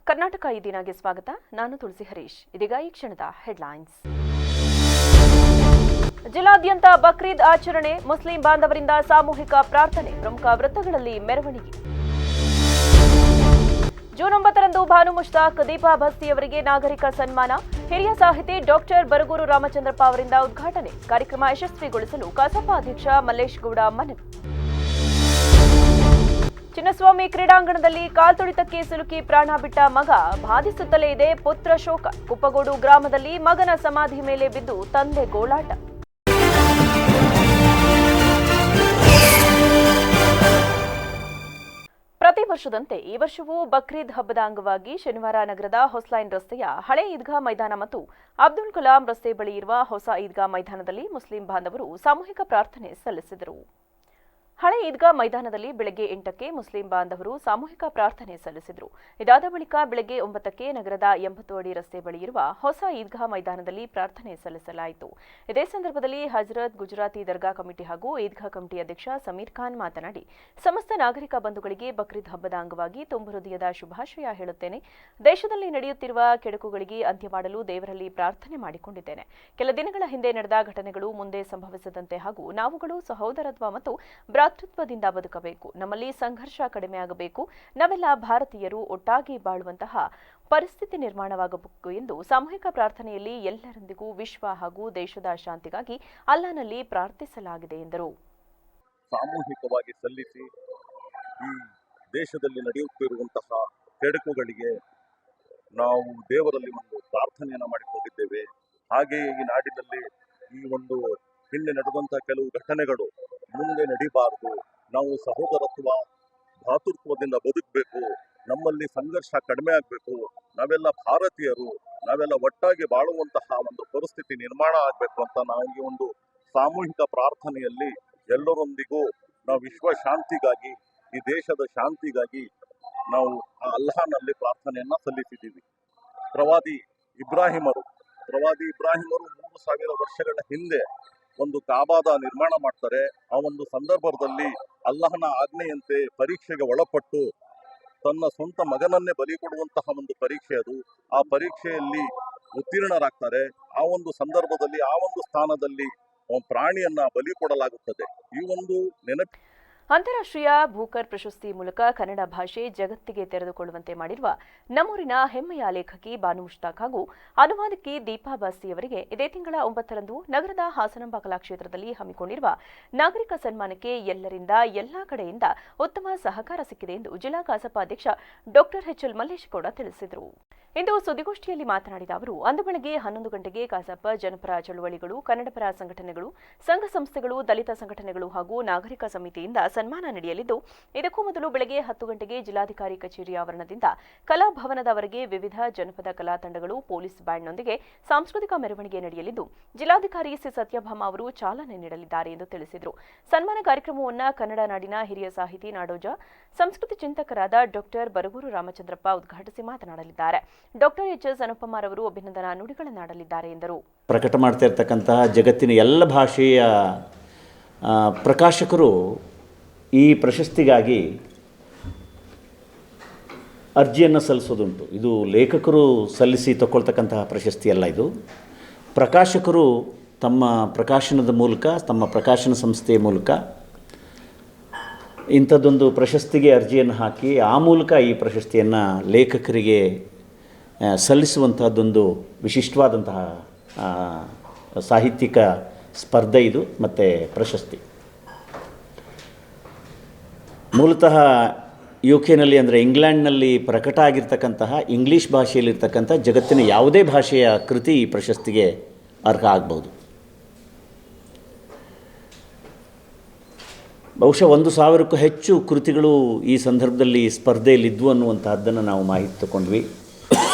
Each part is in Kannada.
ಕರ್ನಾಟಕ ಈ ದಿನಗೆ ಸ್ವಾಗತ. ನಾನು ತುಳಸಿ ಹರೀಶ್. ಇದೀಗ ಈ ಕ್ಷಣದ ಹೆಡ್ಲೈನ್ಸ್. ಜಿಲ್ಲಾದ್ಯಂತ ಬಕ್ರೀದ್ ಆಚರಣೆ, ಮುಸ್ಲಿಂ ಬಾಂಧವರಿಂದ ಸಾಮೂಹಿಕ ಪ್ರಾರ್ಥನೆ, ಪ್ರಮುಖ ವೃತ್ತಗಳಲ್ಲಿ ಮೆರವಣಿಗೆ. ಜೂನ್ 9ರಂದು ಭಾನು ಮುಷ್ತಾಕ್ ದೀಪಾ ಭಸ್ತಿಯವರಿಗೆ ನಾಗರಿಕ ಸನ್ಮಾನ, ಹಿರಿಯ ಸಾಹಿತಿ ಡಾಕ್ಟರ್ ಬರಗೂರು ರಾಮಚಂದ್ರಪ್ಪ ಅವರಿಂದ ಉದ್ಘಾಟನೆ. ಕಾರ್ಯಕ್ರಮ ಯಶಸ್ವಿಗೊಳಿಸಲು ಕಸಾಪ ಅಧ್ಯಕ್ಷ ಮಲ್ಲೇಶ್ ಗೌಡ ಮನವಿ. ಚಿನ್ನಸ್ವಾಮಿ ಕ್ರೀಡಾಂಗಣದಲ್ಲಿ ಕಾಲ್ತುಳಿತಕ್ಕೆ ಸಿಲುಕಿ ಪ್ರಾಣ ಬಿಟ್ಟ ಮಗ, ಬಾಧಿಸುತ್ತಲೇ ಇದೆ ಪುತ್ರ ಶೋಕ. ಕುಪ್ಪಗೋಡು ಗ್ರಾಮದಲ್ಲಿ ಮಗನ ಸಮಾಧಿ ಮೇಲೆ ಬಿದ್ದು ತಂದೆ ಗೋಳಾಟ. ಪ್ರತಿ ವರ್ಷದಂತೆ ಈ ವರ್ಷವೂ ಬಕ್ರೀದ್ ಹಬ್ಬದ ಅಂಗವಾಗಿ ಶನಿವಾರ ನಗರದ ಹೊಸ್ಲೈನ್ ರಸ್ತೆಯ ಹಳೆ ಈದ್ಗಾ ಮೈದಾನ ಮತ್ತು ಅಬ್ದುಲ್ ಕಲಾಂ ರಸ್ತೆ ಬಳಿ ಇರುವ ಹೊಸ ಈದ್ಗಾ ಮೈದಾನದಲ್ಲಿ ಮುಸ್ಲಿಂ ಬಾಂಧವರು ಸಾಮೂಹಿಕ ಪ್ರಾರ್ಥನೆ ಸಲ್ಲಿಸಿದರು. ಹಳೆ ಈದ್ಗಾ ಮೈದಾನದಲ್ಲಿ ಬೆಳಗ್ಗೆ 8ಕ್ಕೆ ಮುಸ್ಲಿಂ ಬಾಂಧವರು ಸಾಮೂಹಿಕ ಪ್ರಾರ್ಥನೆ ಸಲ್ಲಿಸಿದರು. ಇದಾದ ಬಳಿಕ ಬೆಳಗ್ಗೆ 9ಕ್ಕೆ ನಗರದ 80 ಅಡಿ ರಸ್ತೆ ಬಳಿ ಇರುವ ಹೊಸ ಈದ್ಗಾ ಮೈದಾನದಲ್ಲಿ ಪ್ರಾರ್ಥನೆ ಸಲ್ಲಿಸಲಾಯಿತು. ಇದೇ ಸಂದರ್ಭದಲ್ಲಿ ಹಜರತ್ ಗುಜರಾತಿ ದರ್ಗಾ ಕಮಿಟಿ ಹಾಗೂ ಈದ್ಗಾ ಕಮಿಟಿ ಅಧ್ಯಕ್ಷ ಸಮೀರ್ ಖಾನ್ ಮಾತನಾಡಿ, ಸಮಸ್ತ ನಾಗರಿಕ ಬಂಧುಗಳಿಗೆ ಬಕ್ರೀದ್ ಹಬ್ಬದ ಅಂಗವಾಗಿ ತುಂಬು ಹೃದಯದ ಶುಭಾಶಯ ಹೇಳುತ್ತೇನೆ. ದೇಶದಲ್ಲಿ ನಡೆಯುತ್ತಿರುವ ಕೆಡುಕುಗಳಿಗೆ ಅಂತ್ಯ ಮಾಡಲು ದೇವರಲ್ಲಿ ಪ್ರಾರ್ಥನೆ ಮಾಡಿಕೊಂಡಿದ್ದೇನೆ. ಕೆಲ ದಿನಗಳ ಹಿಂದೆ ನಡೆದ ಘಟನೆಗಳು ಮುಂದೆ ಸಂಭವಿಸದಂತೆ ಹಾಗೂ ನಾವುಗಳು ಸಹೋದರತ್ವ ಮತ್ತು ಭ್ರಾತೃತ್ವದಿಂದ ಬದುಕಬೇಕು. ನಮ್ಮಲ್ಲಿ ಸಂಘರ್ಷ ಕಡಿಮೆಯಾಗಬೇಕು. ನಾವೆಲ್ಲ ಭಾರತೀಯರು ಒಟ್ಟಾಗಿ ಬಾಳುವಂತಹ ಪರಿಸ್ಥಿತಿ ನಿರ್ಮಾಣವಾಗಬೇಕು ಎಂದು ಸಾಮೂಹಿಕ ಪ್ರಾರ್ಥನೆಯಲ್ಲಿ ಎಲ್ಲರೊಂದಿಗೂ ವಿಶ್ವ ಹಾಗೂ ದೇಶದ ಶಾಂತಿಗಾಗಿ ಅಲ್ಲಾಹನಲ್ಲಿ ಪ್ರಾರ್ಥಿಸಲಾಗಿದೆ ಎಂದರು. ಸಾಮೂಹಿಕವಾಗಿ ಸಲ್ಲಿಸಿ ಈ ದೇಶದಲ್ಲಿ ನಡೆಯುತ್ತಿರುವಂತಹ ಕೆಡುಕುಗಳಿಗೆ ನಾವು ದೇವರಲ್ಲಿ ಒಂದು ಪ್ರಾರ್ಥನೆಯನ್ನು ಮಾಡಿಕೊಂಡಿದ್ದೇವೆ. ಹಾಗೆಯೇ ಈ ನಾಡಿನಲ್ಲಿ ಈ ಒಂದು ಹಿಂದೆ ನಡೆದಂತಹ ಕೆಲವು ಘಟನೆಗಳು ಮುಂದೆ ನಡೀಬಾರದು. ನಾವು ಸಹೋದರತ್ವ ಭ್ರಾತೃತ್ವದಿಂದ ಬದುಕಬೇಕು. ನಮ್ಮಲ್ಲಿ ಸಂಘರ್ಷ ಕಡಿಮೆ ಆಗಬೇಕು. ನಾವೆಲ್ಲ ಭಾರತೀಯರು, ನಾವೆಲ್ಲ ಒಟ್ಟಾಗಿ ಬಾಳುವಂತಹ ಒಂದು ಪರಿಸ್ಥಿತಿ ನಿರ್ಮಾಣ ಆಗಬೇಕು ಅಂತ ನಾವು ಈ ಒಂದು ಸಾಮೂಹಿಕ ಪ್ರಾರ್ಥನೆಯಲ್ಲಿ ಎಲ್ಲರೊಂದಿಗೂ ನಾವು ವಿಶ್ವ ಶಾಂತಿಗಾಗಿ, ಈ ದೇಶದ ಶಾಂತಿಗಾಗಿ ನಾವು ಆ ಅಲ್ಲಾಹನಲ್ಲಿ ಪ್ರಾರ್ಥನೆಯನ್ನ ಸಲ್ಲಿಸಿದ್ದೀವಿ. ಪ್ರವಾದಿ ಇಬ್ರಾಹಿಮರು 3000 ವರ್ಷಗಳ ಹಿಂದೆ ಒಂದು ಕಾಬಾದ ನಿರ್ಮಾಣ ಮಾಡ್ತಾರೆ. ಆ ಒಂದು ಸಂದರ್ಭದಲ್ಲಿ ಅಲ್ಲಾಹನ ಆಜ್ಞೆಯಂತೆ ಪರೀಕ್ಷೆಗೆ ಒಳಪಟ್ಟು ತನ್ನ ಸ್ವಂತ ಮಗನನ್ನೇ ಬಲಿ ಕೊಡುವಂತಹ ಒಂದು ಪರೀಕ್ಷೆ ಅದು. ಆ ಪರೀಕ್ಷೆಯಲ್ಲಿ ಉತ್ತೀರ್ಣರಾಗ್ತಾರೆ. ಆ ಒಂದು ಸಂದರ್ಭದಲ್ಲಿ ಆ ಒಂದು ಸ್ಥಾನದಲ್ಲಿ ಪ್ರಾಣಿಯನ್ನ ಬಲಿ ಕೊಡಲಾಗುತ್ತದೆ. ಈ ಒಂದು ನೆನಪು ಅಂತಾರಾಷ್ಟ್ರೀಯ ಭೂಕರ್ ಪ್ರಶಸ್ತಿ ಮೂಲಕ ಕನ್ನಡ ಭಾಷೆ ಜಗತ್ತಿಗೆ ತೆರೆದುಕೊಳ್ಳುವಂತೆ ಮಾಡಿರುವ ನಮ್ಮೂರಿನ ಹೆಮ್ಮೆಯ ಲೇಖಕಿ ಬಾನು ಮುಷ್ತಾಕ್ ಹಾಗೂ ಅನುವಾದಕಿ ದೀಪಾ ಬಾಸ್ತಿಯವರಿಗೆ ಇದೇ ತಿಂಗಳ 9ರಂದು ನಗರದ ಹಾಸನಾಂಬ ಕಲಾಕ್ಷೇತ್ರದಲ್ಲಿ ಹಮ್ಮಿಕೊಂಡಿರುವ ನಾಗರಿಕ ಸನ್ಮಾನಕ್ಕೆ ಎಲ್ಲರಿಂದ ಎಲ್ಲಾ ಕಡೆಯಿಂದ ಉತ್ತಮ ಸಹಕಾರ ಸಿಕ್ಕಿದೆ ಎಂದು ಜಿಲ್ಲಾ ಕಸಾಪ ಅಧ್ಯಕ್ಷ ಡಾಕ್ಟರ್ ಎಚ್ಎಲ್ ಮಲ್ಲೇಶ್ ಗೌಡ ತಿಳಿಸಿದರು. ಇಂದು ಸುದ್ದಿಗೋಷ್ಠಿಯಲ್ಲಿ ಮಾತನಾಡಿದ ಅವರು, ಅಂದು ಬೆಳಗ್ಗೆ 11 ಗಂಟೆಗೆ ಕಸಾಪ ಜನಪರ ಚಳುವಳಿಗಳು, ಕನ್ನಡಪರ ಸಂಘಟನೆಗಳು, ಸಂಘ ಸಂಸ್ಥೆಗಳು, ದಲಿತ ಸಂಘಟನೆಗಳು ಹಾಗೂ ನಾಗರಿಕ ಸಮಿತಿಯಿಂದ ಸನ್ಮಾನ ನಡೆಯಲಿದ್ದು, ಇದಕ್ಕೂ ಮೊದಲು ಬೆಳಗ್ಗೆ 10 ಗಂಟೆಗೆ ಜಿಲ್ಲಾಧಿಕಾರಿ ಕಚೇರಿ ಆವರಣದಿಂದ ಕಲಾಭವನದವರೆಗೆ ವಿವಿಧ ಜನಪದ ಕಲಾ ತಂಡಗಳು, ಪೊಲೀಸ್ ಬ್ಯಾಂಡ್ನೊಂದಿಗೆ ಸಾಂಸ್ಕೃತಿಕ ಮೆರವಣಿಗೆ ನಡೆಯಲಿದ್ದು, ಜಿಲ್ಲಾಧಿಕಾರಿ ಸಿ ಸತ್ಯಭಾಮ ಅವರು ಚಾಲನೆ ನೀಡಲಿದ್ದಾರೆ ಎಂದು ತಿಳಿಸಿದರು. ಸನ್ಮಾನ ಕಾರ್ಯಕ್ರಮವನ್ನು ಕನ್ನಡ ನಾಡಿನ ಹಿರಿಯ ಸಾಹಿತಿ, ನಾಡೋಜ, ಸಂಸ್ಕೃತಿ ಚಿಂತಕರಾದ ಡಾಕ್ಟರ್ ಬರಗೂರು ರಾಮಚಂದ್ರಪ್ಪ ಉದ್ಘಾಟಿಸಿ ಮಾತನಾಡಲಿದ್ದಾರೆ. ಡಾಕ್ಟರ್ ಎಚ್.ಎಸ್. ಅನುಪಮಾರ್ ಅವರು ಅಭಿನಂದನಾ ನುಡಿಗಳನ್ನಾಡಲಿದ್ದಾರೆ ಎಂದರು. ಪ್ರಕಟ ಮಾಡ್ತಾ ಇರತಕ್ಕಂತಹ ಜಗತ್ತಿನ ಎಲ್ಲ ಭಾಷೆಯ ಪ್ರಕಾಶಕರು ಈ ಪ್ರಶಸ್ತಿಗಾಗಿ ಅರ್ಜಿಯನ್ನು ಸಲ್ಲಿಸೋದುಂಟು. ಇದು ಲೇಖಕರು ಸಲ್ಲಿಸಿ ತಗೊಳ್ತಕ್ಕಂತಹ ಪ್ರಶಸ್ತಿ ಅಲ್ಲ. ಇದು ಪ್ರಕಾಶಕರು ತಮ್ಮ ಪ್ರಕಾಶನದ ಮೂಲಕ, ತಮ್ಮ ಪ್ರಕಾಶನ ಸಂಸ್ಥೆಯ ಮೂಲಕ ಇಂಥದ್ದೊಂದು ಪ್ರಶಸ್ತಿಗೆ ಅರ್ಜಿಯನ್ನು ಹಾಕಿ ಆ ಮೂಲಕ ಈ ಪ್ರಶಸ್ತಿಯನ್ನು ಲೇಖಕರಿಗೆ ಸಲ್ಲಿಸುವಂತಹದ್ದೊಂದು ವಿಶಿಷ್ಟವಾದಂತಹ ಸಾಹಿತ್ಯಿಕ ಸ್ಪರ್ಧೆ ಇದು ಮತ್ತು ಪ್ರಶಸ್ತಿ. ಮೂಲತಃ UK ಅಂದರೆ ಇಂಗ್ಲೆಂಡ್ನಲ್ಲಿ ಪ್ರಕಟ ಆಗಿರ್ತಕ್ಕಂತಹ ಇಂಗ್ಲೀಷ್ ಭಾಷೆಯಲ್ಲಿರ್ತಕ್ಕಂಥ ಜಗತ್ತಿನ ಯಾವುದೇ ಭಾಷೆಯ ಕೃತಿ ಈ ಪ್ರಶಸ್ತಿಗೆ ಅರ್ಹ ಆಗ್ಬೋದು. ಬಹುಶಃ 1000ಕ್ಕೂ ಹೆಚ್ಚು ಕೃತಿಗಳು ಈ ಸಂದರ್ಭದಲ್ಲಿ ಸ್ಪರ್ಧೆಯಲ್ಲಿದ್ದವು ಅನ್ನುವಂತಹದ್ದನ್ನು ನಾವು ಮಾಹಿತಿ ತಗೊಂಡ್ವಿ.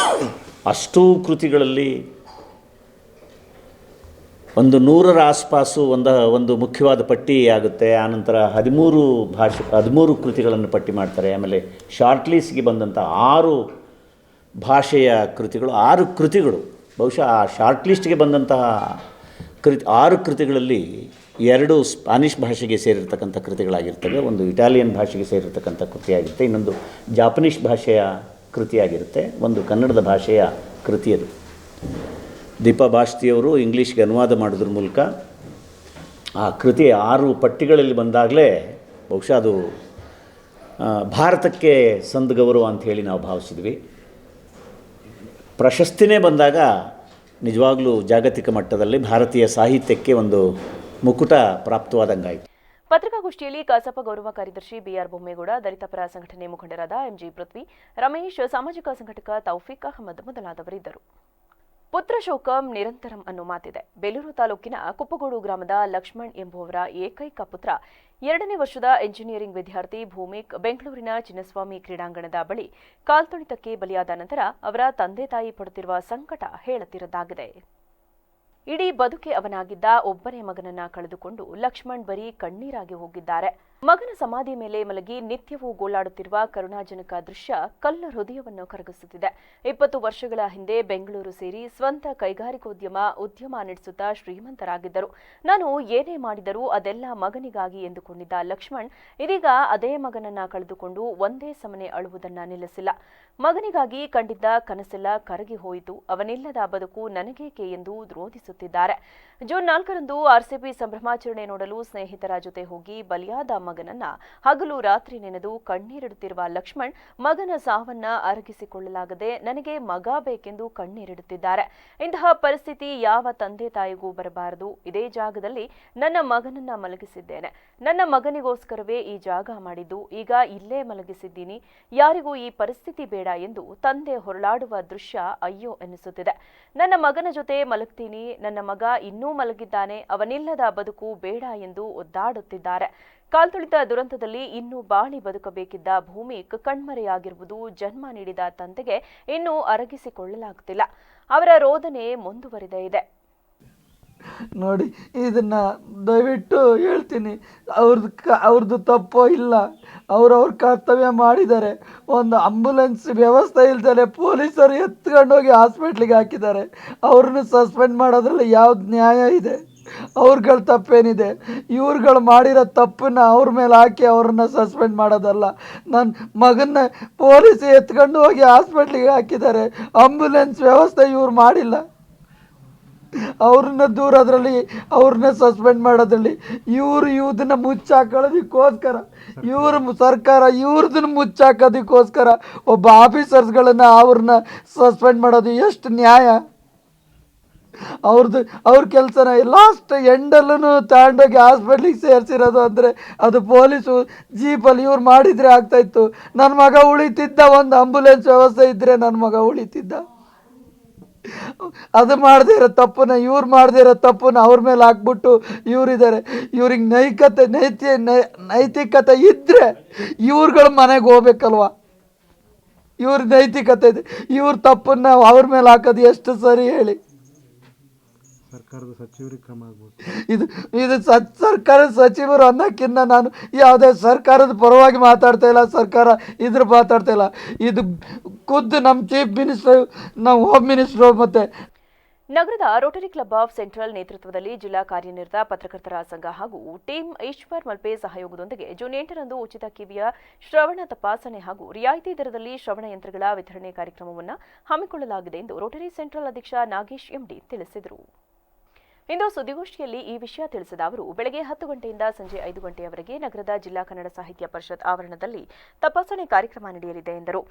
ಅಷ್ಟೂ ಕೃತಿಗಳಲ್ಲಿ 100ರ ಆಸ್ಪಾಸು ಒಂದು ಮುಖ್ಯವಾದ ಪಟ್ಟಿ ಆಗುತ್ತೆ. ಆನಂತರ 13 ಕೃತಿಗಳನ್ನು ಪಟ್ಟಿ ಮಾಡ್ತಾರೆ. ಆಮೇಲೆ ಶಾರ್ಟ್ ಲೀಸ್ಟ್ಗೆ ಬಂದಂಥ 6 ಭಾಷೆಯ ಕೃತಿಗಳು, 6 ಕೃತಿಗಳು ಬಹುಶಃ ಆ ಶಾರ್ಟ್ ಲಿಸ್ಟ್ಗೆ ಬಂದಂತಹ 6 ಕೃತಿಗಳಲ್ಲಿ 2 ಸ್ಪಾನಿಷ್ ಭಾಷೆಗೆ ಸೇರಿರ್ತಕ್ಕಂಥ ಕೃತಿಗಳಾಗಿರ್ತವೆ, ಒಂದು ಇಟಾಲಿಯನ್ ಭಾಷೆಗೆ ಸೇರಿರ್ತಕ್ಕಂಥ ಕೃತಿಯಾಗಿರುತ್ತೆ, ಇನ್ನೊಂದು ಜಾಪನೀಸ್ ಭಾಷೆಯ ಕೃತಿಯಾಗಿರುತ್ತೆ, ಒಂದು ಕನ್ನಡದ ಭಾಷೆಯ ಕೃತಿ ಅದು. ದೀಪಾ ಬಾಷ್ತಿಯವರು ಇಂಗ್ಲೀಷ್ಗೆ ಅನುವಾದ ಮಾಡೋದ್ರ ಮೂಲಕ ಆ ಕೃತಿ 6 ಪಟ್ಟಿಗಳಲ್ಲಿ ಬಂದಾಗಲೇ ಬಹುಶಃ ಅದು ಭಾರತಕ್ಕೆ ಸಂದ ಗೌರವ ಅಂತ ಹೇಳಿ ನಾವು ಭಾವಿಸಿದ್ವಿ. ಪ್ರಶಸ್ತಿನೇ ಬಂದಾಗ ನಿಜವಾಗ್ಲೂ ಜಾಗತಿಕ ಮಟ್ಟದಲ್ಲಿ ಭಾರತೀಯ ಸಾಹಿತ್ಯಕ್ಕೆ ಒಂದು ಮುಕುಟ ಪ್ರಾಪ್ತವಾದಂಗಾಯಿತು. ಪತ್ರಿಕಾಗೋಷ್ಠಿಯಲ್ಲಿ ಕಸಾಪ ಗೌರವ ಕಾರ್ಯದರ್ಶಿ ಬಿಆರ್ ಬೊಮ್ಮೇಗೌಡ, ದಲಿತ ಪರ ಸಂಘಟನೆ ಮುಖಂಡರಾದ ಎಂಜಿ ಪೃಥ್ವಿ, ರಮೇಶ್, ಸಾಮಾಜಿಕ ಸಂಘಟಕ ತೌಫೀಕ್ ಅಹಮದ್ ಮೊದಲಾದವರಿದ್ದರು. ಪುತ್ರ ಶೋಕಂ ನಿರಂತರಂ ಅನ್ನೋ ಮಾತಿದೆ. ಬೇಲೂರು ತಾಲೂಕಿನ ಕುಪ್ಪಗೋಡು ಗ್ರಾಮದ ಲಕ್ಷ್ಮಣ್ ಎಂಬುವವರ ಏಕೈಕ ಪುತ್ರ 2ನೇ ವರ್ಷದ ಎಂಜಿನಿಯರಿಂಗ್ ವಿದ್ಯಾರ್ಥಿ ಭೂಮಿಕ್ ಬೆಂಗಳೂರಿನ ಚಿನ್ನಸ್ವಾಮಿ ಕ್ರೀಡಾಂಗಣದ ಬಳಿ ಕಾಲ್ತುಳಿತಕ್ಕೆ ಬಲಿಯಾದ ನಂತರ ಅವರ ತಂದೆ ತಾಯಿ ಪಡುತ್ತಿರುವ ಸಂಕಟ ಹೇಳತಿರದಾಗಿದೆ. ಇಡೀ ಬದುಕೆ ಅವನಾಗಿದ್ದ ಒಬ್ಬನೇ ಮಗನನ್ನ ಕಳೆದುಕೊಂಡು ಲಕ್ಷ್ಮಣ್ ಬರೀ ಕಣ್ಣೀರಾಗಿ ಹೋಗಿದ್ದಾರೆ. ಮಗನ ಸಮಾಧಿ ಮೇಲೆ ಮಲಗಿ ನಿತ್ಯವೂ ಗೋಳಾಡುತ್ತಿರುವ ಕರುಣಾಜನಕ ದೃಶ್ಯ ಕಲ್ಲು ಹೃದಯವನ್ನು ಕರಗಿಸುತ್ತಿದೆ. 20 ವರ್ಷಗಳ ಹಿಂದೆ ಬೆಂಗಳೂರು ಸೇರಿ ಸ್ವಂತ ಉದ್ಯಮ ನಡೆಸುತ್ತಾ ಶ್ರೀಮಂತರಾಗಿದ್ದರು. ನಾನು ಏನೇ ಮಾಡಿದರೂ ಅದೆಲ್ಲ ಮಗನಿಗಾಗಿ ಎಂದುಕೊಂಡಿದ್ದ ಲಕ್ಷ್ಮಣ್ ಇದೀಗ ಅದೇ ಮಗನನ್ನ ಕಳೆದುಕೊಂಡು ಒಂದೇ ಸಮನೆ ಅಳುವುದನ್ನ ನಿಲ್ಲಿಸಿಲ್ಲ. ಮಗನಿಗಾಗಿ ಕಂಡಿದ್ದ ಕನಸೆಲ್ಲ ಕರಗಿ ಹೋಯಿತು, ಅವನಿಲ್ಲದ ಬದುಕು ನನಗೇಕೆ ಎಂದು ರೋಧಿಸುತ್ತಿದ್ದಾರೆ. ಜೂನ್ 4ರಂದು ಆರ್ಸಿಬಿ ಸಂಭ್ರಮಾಚರಣೆ ನೋಡಲು ಸ್ನೇಹಿತರ ಜೊತೆ ಹೋಗಿ ಬಲಿಯಾದ ಮಗನನ್ನ ಹಗಲು ರಾತ್ರಿ ನೆನೆದು ಕಣ್ಣೀರಿಡುತ್ತಿರುವ ಲಕ್ಷ್ಮಣ್ ಮಗನ ಸಾವನ್ನ ಅರಗಿಸಿಕೊಳ್ಳಲಾಗದೆ ನನಗೆ ಮಗ ಬೇಕೆಂದು ಕಣ್ಣೀರಿಡುತ್ತಿದ್ದಾರೆ. ಇಂತಹ ಪರಿಸ್ಥಿತಿ ಯಾವ ತಂದೆ ತಾಯಿಗೂ ಬರಬಾರದು. ಇದೇ ಜಾಗದಲ್ಲಿ ನನ್ನ ಮಗನನ್ನ ಮಲಗಿಸಿದ್ದೇನೆ. ನನ್ನ ಮಗನಿಗೋಸ್ಕರವೇ ಈ ಜಾಗ ಮಾಡಿದ್ದು. ಈಗ ಇಲ್ಲೇ ಮಲಗಿಸಿದ್ದೀನಿ. ಯಾರಿಗೂ ಈ ಪರಿಸ್ಥಿತಿ ಬೇಡ ಎಂದು ತಂದೆ ಹೊರಳಾಡುವ ದೃಶ್ಯ ಅಯ್ಯೋ ಎನಿಸುತ್ತಿದೆ. ನನ್ನ ಮಗನ ಜೊತೆ ಮಲಗ್ತೀನಿ, ನನ್ನ ಮಗ ಇನ್ನೂ ಮಲಗಿದ್ದಾನೆ, ಅವನಿಲ್ಲದ ಬದುಕು ಬೇಡ ಎಂದು ಒದ್ದಾಡುತ್ತಿದ್ದಾರೆ. ಕಾಲ್ತುಳಿತ ದುರಂತದಲ್ಲಿ ಇನ್ನೂ ಬಾಳಿ ಬದುಕಬೇಕಿದ್ದ ಭೂಮಿಕ್ ಕಣ್ಮರೆಯಾಗಿರುವುದು ಜನ್ಮ ನೀಡಿದ ತಂದೆಗೆ ಇನ್ನೂ ಅರಗಿಸಿಕೊಳ್ಳಲಾಗುತ್ತಿಲ್ಲ. ಅವರ ರೋದನೆ ಮುಂದುವರಿದೇ ಇದೆ. ನೋಡಿ, ಇದನ್ನ ದಯವಿಟ್ಟು ಹೇಳ್ತೀನಿ, ಅವ್ರದ್ದು ತಪ್ಪೋ ಇಲ್ಲ, ಅವ್ರವ್ರ ಕರ್ತವ್ಯ ಮಾಡಿದ್ದಾರೆ. ಒಂದು ಆಂಬುಲೆನ್ಸ್ ವ್ಯವಸ್ಥೆ ಇಲ್ದಲೆ ಪೊಲೀಸರು ಎತ್ಕೊಂಡೋಗಿ ಹಾಸ್ಪಿಟ್ಲಿಗೆ ಹಾಕಿದ್ದಾರೆ. ಅವ್ರನ್ನ ಸಸ್ಪೆಂಡ್ ಮಾಡೋದ್ರಲ್ಲಿ ಯಾವ್ದು ನ್ಯಾಯ ಇದೆ? ಅವ್ರಗಳ ತಪ್ಪೇನಿದೆ? ಇವ್ರುಗಳು ಮಾಡಿರೋ ತಪ್ಪನ್ನ ಅವ್ರ ಮೇಲೆ ಹಾಕಿ ಅವ್ರನ್ನ ಸಸ್ಪೆಂಡ್ ಮಾಡೋದಲ್ಲ. ನನ್ನ ಮಗನ್ನ ಪೊಲೀಸ್ ಎತ್ಕೊಂಡು ಹೋಗಿ ಹಾಸ್ಪಿಟ್ಲಿಗೆ ಹಾಕಿದ್ದಾರೆ. ಆಂಬುಲೆನ್ಸ್ ವ್ಯವಸ್ಥೆ ಇವ್ರು ಮಾಡಿಲ್ಲ. ಅವ್ರನ್ನ ದೂರೋದ್ರಲ್ಲಿ, ಅವ್ರನ್ನ ಸಸ್ಪೆಂಡ್ ಮಾಡೋದ್ರಲ್ಲಿ ಇದನ್ನ ಮುಚ್ಚಾಕೊಳ್ಳೋದಕ್ಕೋಸ್ಕರ ಸರ್ಕಾರ ಇವ್ರದನ್ನ ಮುಚ್ಚಾಕೋದಕ್ಕೋಸ್ಕರ ಒಬ್ಬ ಆಫೀಸರ್ಸ್ಗಳನ್ನ ಅವ್ರನ್ನ ಸಸ್ಪೆಂಡ್ ಮಾಡೋದು ಎಷ್ಟು ನ್ಯಾಯ? ಅವ್ರ ಕೆಲಸನ ಲಾಸ್ಟ್ ಎಂಡಲ್ಲೂ ತಗೊಂಡೋಗಿ ಹಾಸ್ಪಿಟ್ಲಿಗೆ ಸೇರಿಸಿರೋದು ಅಂದರೆ ಅದು ಪೊಲೀಸು ಜೀಪಲ್ಲಿ ಇವ್ರು ಮಾಡಿದರೆ ಆಗ್ತಾಯಿತ್ತು. ನನ್ನ ಮಗ ಉಳಿತಿದ್ದ. ಒಂದು ಆಂಬುಲೆನ್ಸ್ ವ್ಯವಸ್ಥೆ ಇದ್ದರೆ ನನ್ನ ಮಗ ಉಳಿತಿದ್ದ. ಅದು ಮಾಡದೇ ಇರೋ ತಪ್ಪನ್ನ ಇವ್ರು ಮಾಡದೇ ಇರೋ ತಪ್ಪನ್ನ ಅವ್ರ ಮೇಲೆ ಹಾಕ್ಬಿಟ್ಟು ಇವರಿದ್ದಾರೆ. ಇವ್ರಿಗೆ ನೈತಿಕತೆ ಇದ್ದರೆ ಇವ್ರುಗಳ ಮನೆಗೆ ಹೋಗ್ಬೇಕಲ್ವ? ಇವ್ರ ನೈತಿಕತೆ ಇದೆ, ಇವ್ರ ತಪ್ಪನ್ನ ಅವ್ರ ಮೇಲೆ ಹಾಕೋದು ಎಷ್ಟು ಸರಿ ಹೇಳಿ? ಸರ್ಕಾರದ ಸಚಿವರಿಗೆ ಕ್ರಮ ಆಗ್ಬೋದು. ಇದು ಸರ್ಕಾರದ ಸಚಿವರು ಅನ್ನೋಕ್ಕಿಂತ ನಾನು ಯಾವುದೇ ಸರ್ಕಾರದ ಪರವಾಗಿ ಮಾತಾಡ್ತಾ ಇಲ್ಲ, ಸರ್ಕಾರ ಮಾತಾಡ್ತಾ ಇಲ್ಲ. ಇದು ಖುದ್ದು ನಮ್ಮ ಚೀಫ್ ಮಿನಿಸ್ಟರ್, ನಮ್ಮ ಹೋಮ್ ಮಿನಿಸ್ಟರ್ ಮತ್ತು ನಗರದ ರೋಟರಿ ಕ್ಲಬ್ ಆಫ್ ಸೆಂಟ್ರಲ್ ನೇತೃತ್ವದಲ್ಲಿ ಜಿಲ್ಲಾ ಕಾರ್ಯನಿರತ ಪತ್ರಕರ್ತರ ಸಂಘ ಹಾಗೂ ಟೀಮ್ ಈಶ್ವರ್ ಮಲ್ಪೆ ಸಹಯೋಗದೊಂದಿಗೆ ಜೂನ್ 8ರಂದು ಉಚಿತ ಕಿವಿಯ ಶ್ರವಣ ತಪಾಸಣೆ ಹಾಗೂ ರಿಯಾಯಿತಿ ದರದಲ್ಲಿ ಶ್ರವಣ ಯಂತ್ರಗಳ ವಿತರಣೆ ಕಾರ್ಯಕ್ರಮವನ್ನು ಹಮ್ಮಿಕೊಳ್ಳಲಾಗಿದೆ ಎಂದು ರೋಟರಿ ಸೆಂಟ್ರಲ್ ಅಧ್ಯಕ್ಷ ನಾಗೇಶ್ ಎಂಡಿ ತಿಳಿಸಿದರು. ಇಂದು ಸುದ್ದಿಗೋಷ್ಠಿಯಲ್ಲಿ ಈ ವಿಷಯ ತಿಳಿಸಿದ ಅವರು, ಬೆಳಗ್ಗೆ 10 ಗಂಟೆಯಿಂದ ಸಂಜೆ 5 ಗಂಟೆಯವರೆಗೆ ನಗರದ ಜಿಲ್ಲಾ ಕನ್ನಡ ಸಾಹಿತ್ಯ ಪರಿಷತ್ ಆವರಣದಲ್ಲಿ ತಪಾಸಣೆ ಕಾರ್ಯಕ್ರಮ ನಡೆಯಲಿದೆ ಎಂದರು.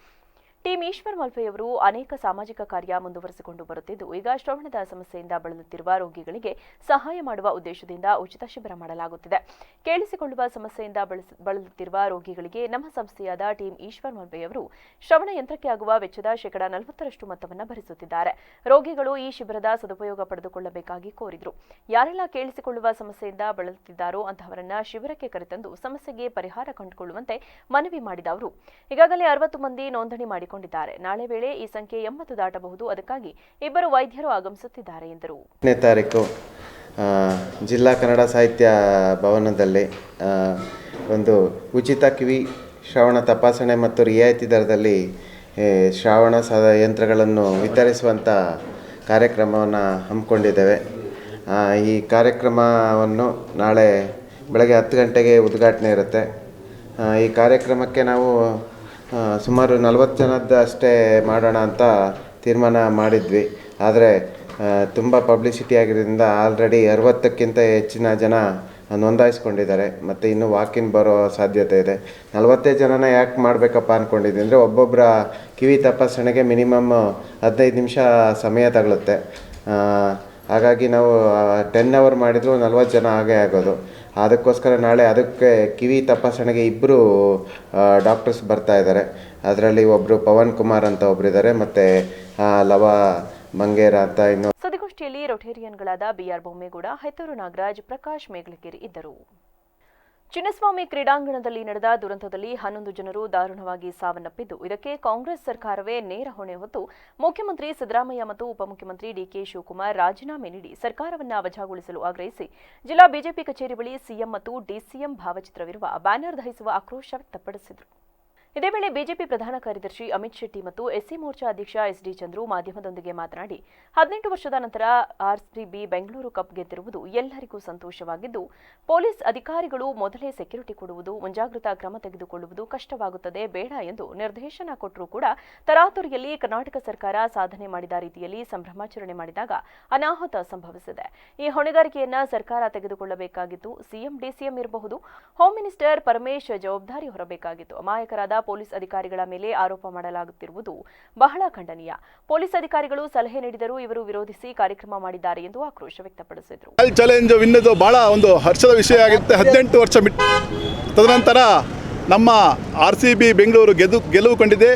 ಟೀಮ್ ಈಶ್ವರ್ ಮಲ್ಪೆಯವರು ಅನೇಕ ಸಾಮಾಜಿಕ ಕಾರ್ಯ ಮುಂದುವರೆಸಿಕೊಂಡು ಬರುತ್ತಿದ್ದು, ಈಗ ಶ್ರವಣದ ಸಮಸ್ಯೆಯಿಂದ ಬಳಲುತ್ತಿರುವ ರೋಗಿಗಳಿಗೆ ಸಹಾಯ ಮಾಡುವ ಉದ್ದೇಶದಿಂದ ಉಚಿತ ಶಿಬಿರ ಮಾಡಲಾಗುತ್ತಿದೆ. ಕೇಳಿಸಿಕೊಳ್ಳುವ ಸಮಸ್ಯೆಯಿಂದ ಬಳಲುತ್ತಿರುವ ರೋಗಿಗಳಿಗೆ ನಮ್ಮ ಸಂಸ್ಥೆಯಾದ ಟೀಮ್ ಈಶ್ವರ್ ಮಲ್ಪೆಯವರು ಶ್ರವಣ ಯಂತ್ರಕ್ಕೆ ಆಗುವ ವೆಚ್ಚದ 40% ಮೊತ್ತವನ್ನು ಭರಿಸುತ್ತಿದ್ದಾರೆ. ರೋಗಿಗಳು ಈ ಶಿಬಿರದ ಸದುಪಯೋಗ ಪಡೆದುಕೊಳ್ಳಬೇಕಾಗಿ ಕೋರಿದರು. ಯಾರೆಲ್ಲ ಕೇಳಿಸಿಕೊಳ್ಳುವ ಸಮಸ್ಯೆಯಿಂದ ಬಳಲುತ್ತಿದ್ದಾರೋ ಅಂತಹವರನ್ನ ಶಿಬಿರಕ್ಕೆ ಕರೆತಂದು ಸಮಸ್ಯೆಗೆ ಪರಿಹಾರ ಕಂಡುಕೊಳ್ಳುವಂತೆ ಮನವಿ ಮಾಡಿದ ಅವರು, ಈಗಾಗಲೇ 60 ಮಂದಿ ನೋಂದಣಿ ಮಾಡಿಕೊಂಡಿದ್ದಾರೆ. ನಾಳೆ ವೇಳೆ ಈ ಸಂಖ್ಯೆ 80 ದಾಟಬಹುದು. ಅದಕ್ಕಾಗಿ 2 ವೈದ್ಯರು ಆಗಮಿಸುತ್ತಿದ್ದಾರೆ ಎಂದರು. 8ನೇ ತಾರೀಕು ಜಿಲ್ಲಾ ಕನ್ನಡ ಸಾಹಿತ್ಯ ಭವನದಲ್ಲಿ ಒಂದು ಉಚಿತ ಕಿವಿ ಶ್ರವಣ ತಪಾಸಣೆ ಮತ್ತು ರಿಯಾಯಿತಿ ದರದಲ್ಲಿ ಶ್ರವಣ ಯಂತ್ರಗಳನ್ನು ವಿತರಿಸುವಂಥ ಕಾರ್ಯಕ್ರಮವನ್ನು ಹಮ್ಮಿಕೊಂಡಿದ್ದೇವೆ. ಈ ಕಾರ್ಯಕ್ರಮವನ್ನು ನಾಳೆ ಬೆಳಗ್ಗೆ 10 ಗಂಟೆಗೆ ಉದ್ಘಾಟನೆ ಇರುತ್ತೆ. ಈ ಕಾರ್ಯಕ್ರಮಕ್ಕೆ ನಾವು ಸುಮಾರು 40 ಜನದ್ದು ಅಷ್ಟೇ ಮಾಡೋಣ ಅಂತ ತೀರ್ಮಾನ ಮಾಡಿದ್ವಿ. ಆದರೆ ತುಂಬ ಪಬ್ಲಿಸಿಟಿ ಆಗಿರೋದ್ರಿಂದ ಆಲ್ರೆಡಿ 60ಕ್ಕಿಂತ ಹೆಚ್ಚಿನ ಜನ ನೋಂದಾಯಿಸ್ಕೊಂಡಿದ್ದಾರೆ ಮತ್ತು ಇನ್ನೂ ವಾಕಿನ್ ಬರೋ ಸಾಧ್ಯತೆ ಇದೆ. 40 ಜನನ ಯಾಕೆ ಮಾಡಬೇಕಪ್ಪ ಅಂದ್ಕೊಂಡಿದ್ವಿ ಅಂದರೆ ಒಬ್ಬೊಬ್ಬರ ಕಿವಿ ತಪಾಸಣೆಗೆ ಮಿನಿಮಮ್ 15 ನಿಮಿಷ ಸಮಯ ತಗೊಳುತ್ತೆ. ಹಾಗಾಗಿ ನಾವು 10 ಅವರ್ ಮಾಡಿದರೂ 40 ಜನ ಆಗೇ ಆಗೋದು. ಅದಕ್ಕೋಸ್ಕರ ನಾಳೆ ಅದಕ್ಕೆ ಕಿವಿ ತಪಾಸಣೆಗೆ 2 ಡಾಕ್ಟರ್ಸ್ ಬರ್ತಾ ಇದ್ದಾರೆ. ಅದರಲ್ಲಿ ಒಬ್ಬರು ಪವನ್ ಕುಮಾರ್ ಅಂತ ಒಬ್ಬರಿದ್ದಾರೆ ಮತ್ತು ಲವ ಮಂಗೇರ ಅಂತ ಇನ್ನು. ಸುದ್ದಿಗೋಷ್ಠಿಯಲ್ಲಿ ರೊಟೇರಿಯನ್ಗಳಾದ ಬಿಆರ್ ಬೊಮ್ಮೇಗೌಡ, ಹೆತ್ತೂರು ನಾಗರಾಜ್, ಪ್ರಕಾಶ್ ಮೇಗ್ಲಗಿರಿ ಇದ್ದರು. ಚಿನ್ನಸ್ವಾಮಿ ಕ್ರೀಡಾಂಗಣದಲ್ಲಿ ನಡೆದ ದುರಂತದಲ್ಲಿ 11 ಜನರು ದಾರುಣವಾಗಿ ಸಾವನ್ನಪ್ಪಿದ್ದು, ಇದಕ್ಕೆ ಕಾಂಗ್ರೆಸ್ ಸರ್ಕಾರವೇ ನೇರ ಹೊಣೆ ಹೊತ್ತು ಮುಖ್ಯಮಂತ್ರಿ ಸಿದ್ದರಾಮಯ್ಯ ಮತ್ತು ಉಪಮುಖ್ಯಮಂತ್ರಿ ಡಿಕೆ ಶಿವಕುಮಾರ್ ರಾಜೀನಾಮೆ ನೀಡಿ ಸರ್ಕಾರವನ್ನು ವಜಾಗೊಳಿಸಲು ಆಗ್ರಹಿಸಿ ಜಿಲ್ಲಾ ಬಿಜೆಪಿ ಕಚೇರಿ ಬಳಿ ಸಿಎಂ ಮತ್ತು ಡಿಸಿಎಂ ಭಾವಚಿತ್ರವಿರುವ ಬ್ಯಾನರ್ ಧರಿಸುವ ಆಕ್ರೋಶ ವ್ಯಕ್ತಪಡಿಸಿದರು. ಇದೇ ವೇಳೆ ಬಿಜೆಪಿ ಪ್ರಧಾನ ಕಾರ್ಯದರ್ಶಿ ಅಮಿತ್ ಶೆಟ್ಟಿ ಮತ್ತು ಎಸ್ಸಿ ಮೋರ್ಚಾ ಅಧ್ಯಕ್ಷ ಎಸ್ಡಿ ಚಂದ್ರು ಮಾಧ್ಯಮದೊಂದಿಗೆ ಮಾತನಾಡಿ 18 ವರ್ಷದ ನಂತರ ಆರ್ಸಿಬಿ ಬೆಂಗಳೂರು ಕಪ್ ಗೆದ್ದಿರುವುದು ಎಲ್ಲರಿಗೂ ಸಂತೋಷವಾಗಿದ್ದು, ಪೊಲೀಸ್ ಅಧಿಕಾರಿಗಳು ಮೊದಲೇ ಸೆಕ್ಯೂರಿಟಿ ಕೊಡುವುದು, ಮುಂಜಾಗ್ರತಾ ಕ್ರಮ ತೆಗೆದುಕೊಳ್ಳುವುದು ಕಷ್ಟವಾಗುತ್ತದೆ, ಬೇಡ ಎಂದು ನಿರ್ದೇಶನ ಕೊಟ್ಟರೂ ಕೂಡ ತರಾತುರಿಯಲ್ಲಿ ಕರ್ನಾಟಕ ಸರ್ಕಾರ ಸಾಧನೆ ಮಾಡಿದ ರೀತಿಯಲ್ಲಿ ಸಂಭ್ರಮಾಚರಣೆ ಮಾಡಿದಾಗ ಅನಾಹುತ ಸಂಭವಿಸಿದೆ. ಈ ಹೊಣೆಗಾರಿಕೆಯನ್ನ ಸರ್ಕಾರ ತೆಗೆದುಕೊಳ್ಳಬೇಕಾಗಿತ್ತು. ಸಿಎಂ ಡಿಸಿಎಂ ಇರಬಹುದು, ಹೋಮ್ ಮಿನಿಸ್ಟರ್ ಪರಮೇಶ್ ಜವಾಬ್ದಾರಿ ಹೊರಬೇಕಾಗಿತ್ತು. ಅಮಾಯಕರಾದ ಪೊಲೀಸ್ ಅಧಿಕಾರಿಗಳ ಮೇಲೆ ಆರೋಪ ಮಾಡಲಾಗುತ್ತಿರುವುದು ಬಹಳ ಖಂಡನೀಯ. ಪೊಲೀಸ್ ಅಧಿಕಾರಿಗಳು ಸಲಹೆ ನೀಡಿದರೂ ಇವರು ವಿರೋಧಿಸಿ ಕಾರ್ಯಕ್ರಮ ಮಾಡಿದ್ದಾರೆ ಎಂದು ಆಕ್ರೋಶ ವ್ಯಕ್ತಪಡಿಸಿದರು. ಚಾಲೆಂಜ್ ವಿನ್ನದು ಬಹಳ ಒಂದು ಹರ್ಷದ ವಿಷಯ ಆಗಿರುತ್ತೆ. 18 ವರ್ಷ ತದನಂತರ ನಮ್ಮ ಆರ್ಸಿಬಿ ಬೆಂಗಳೂರು ಗೆಲುವು ಕಂಡಿದೆ.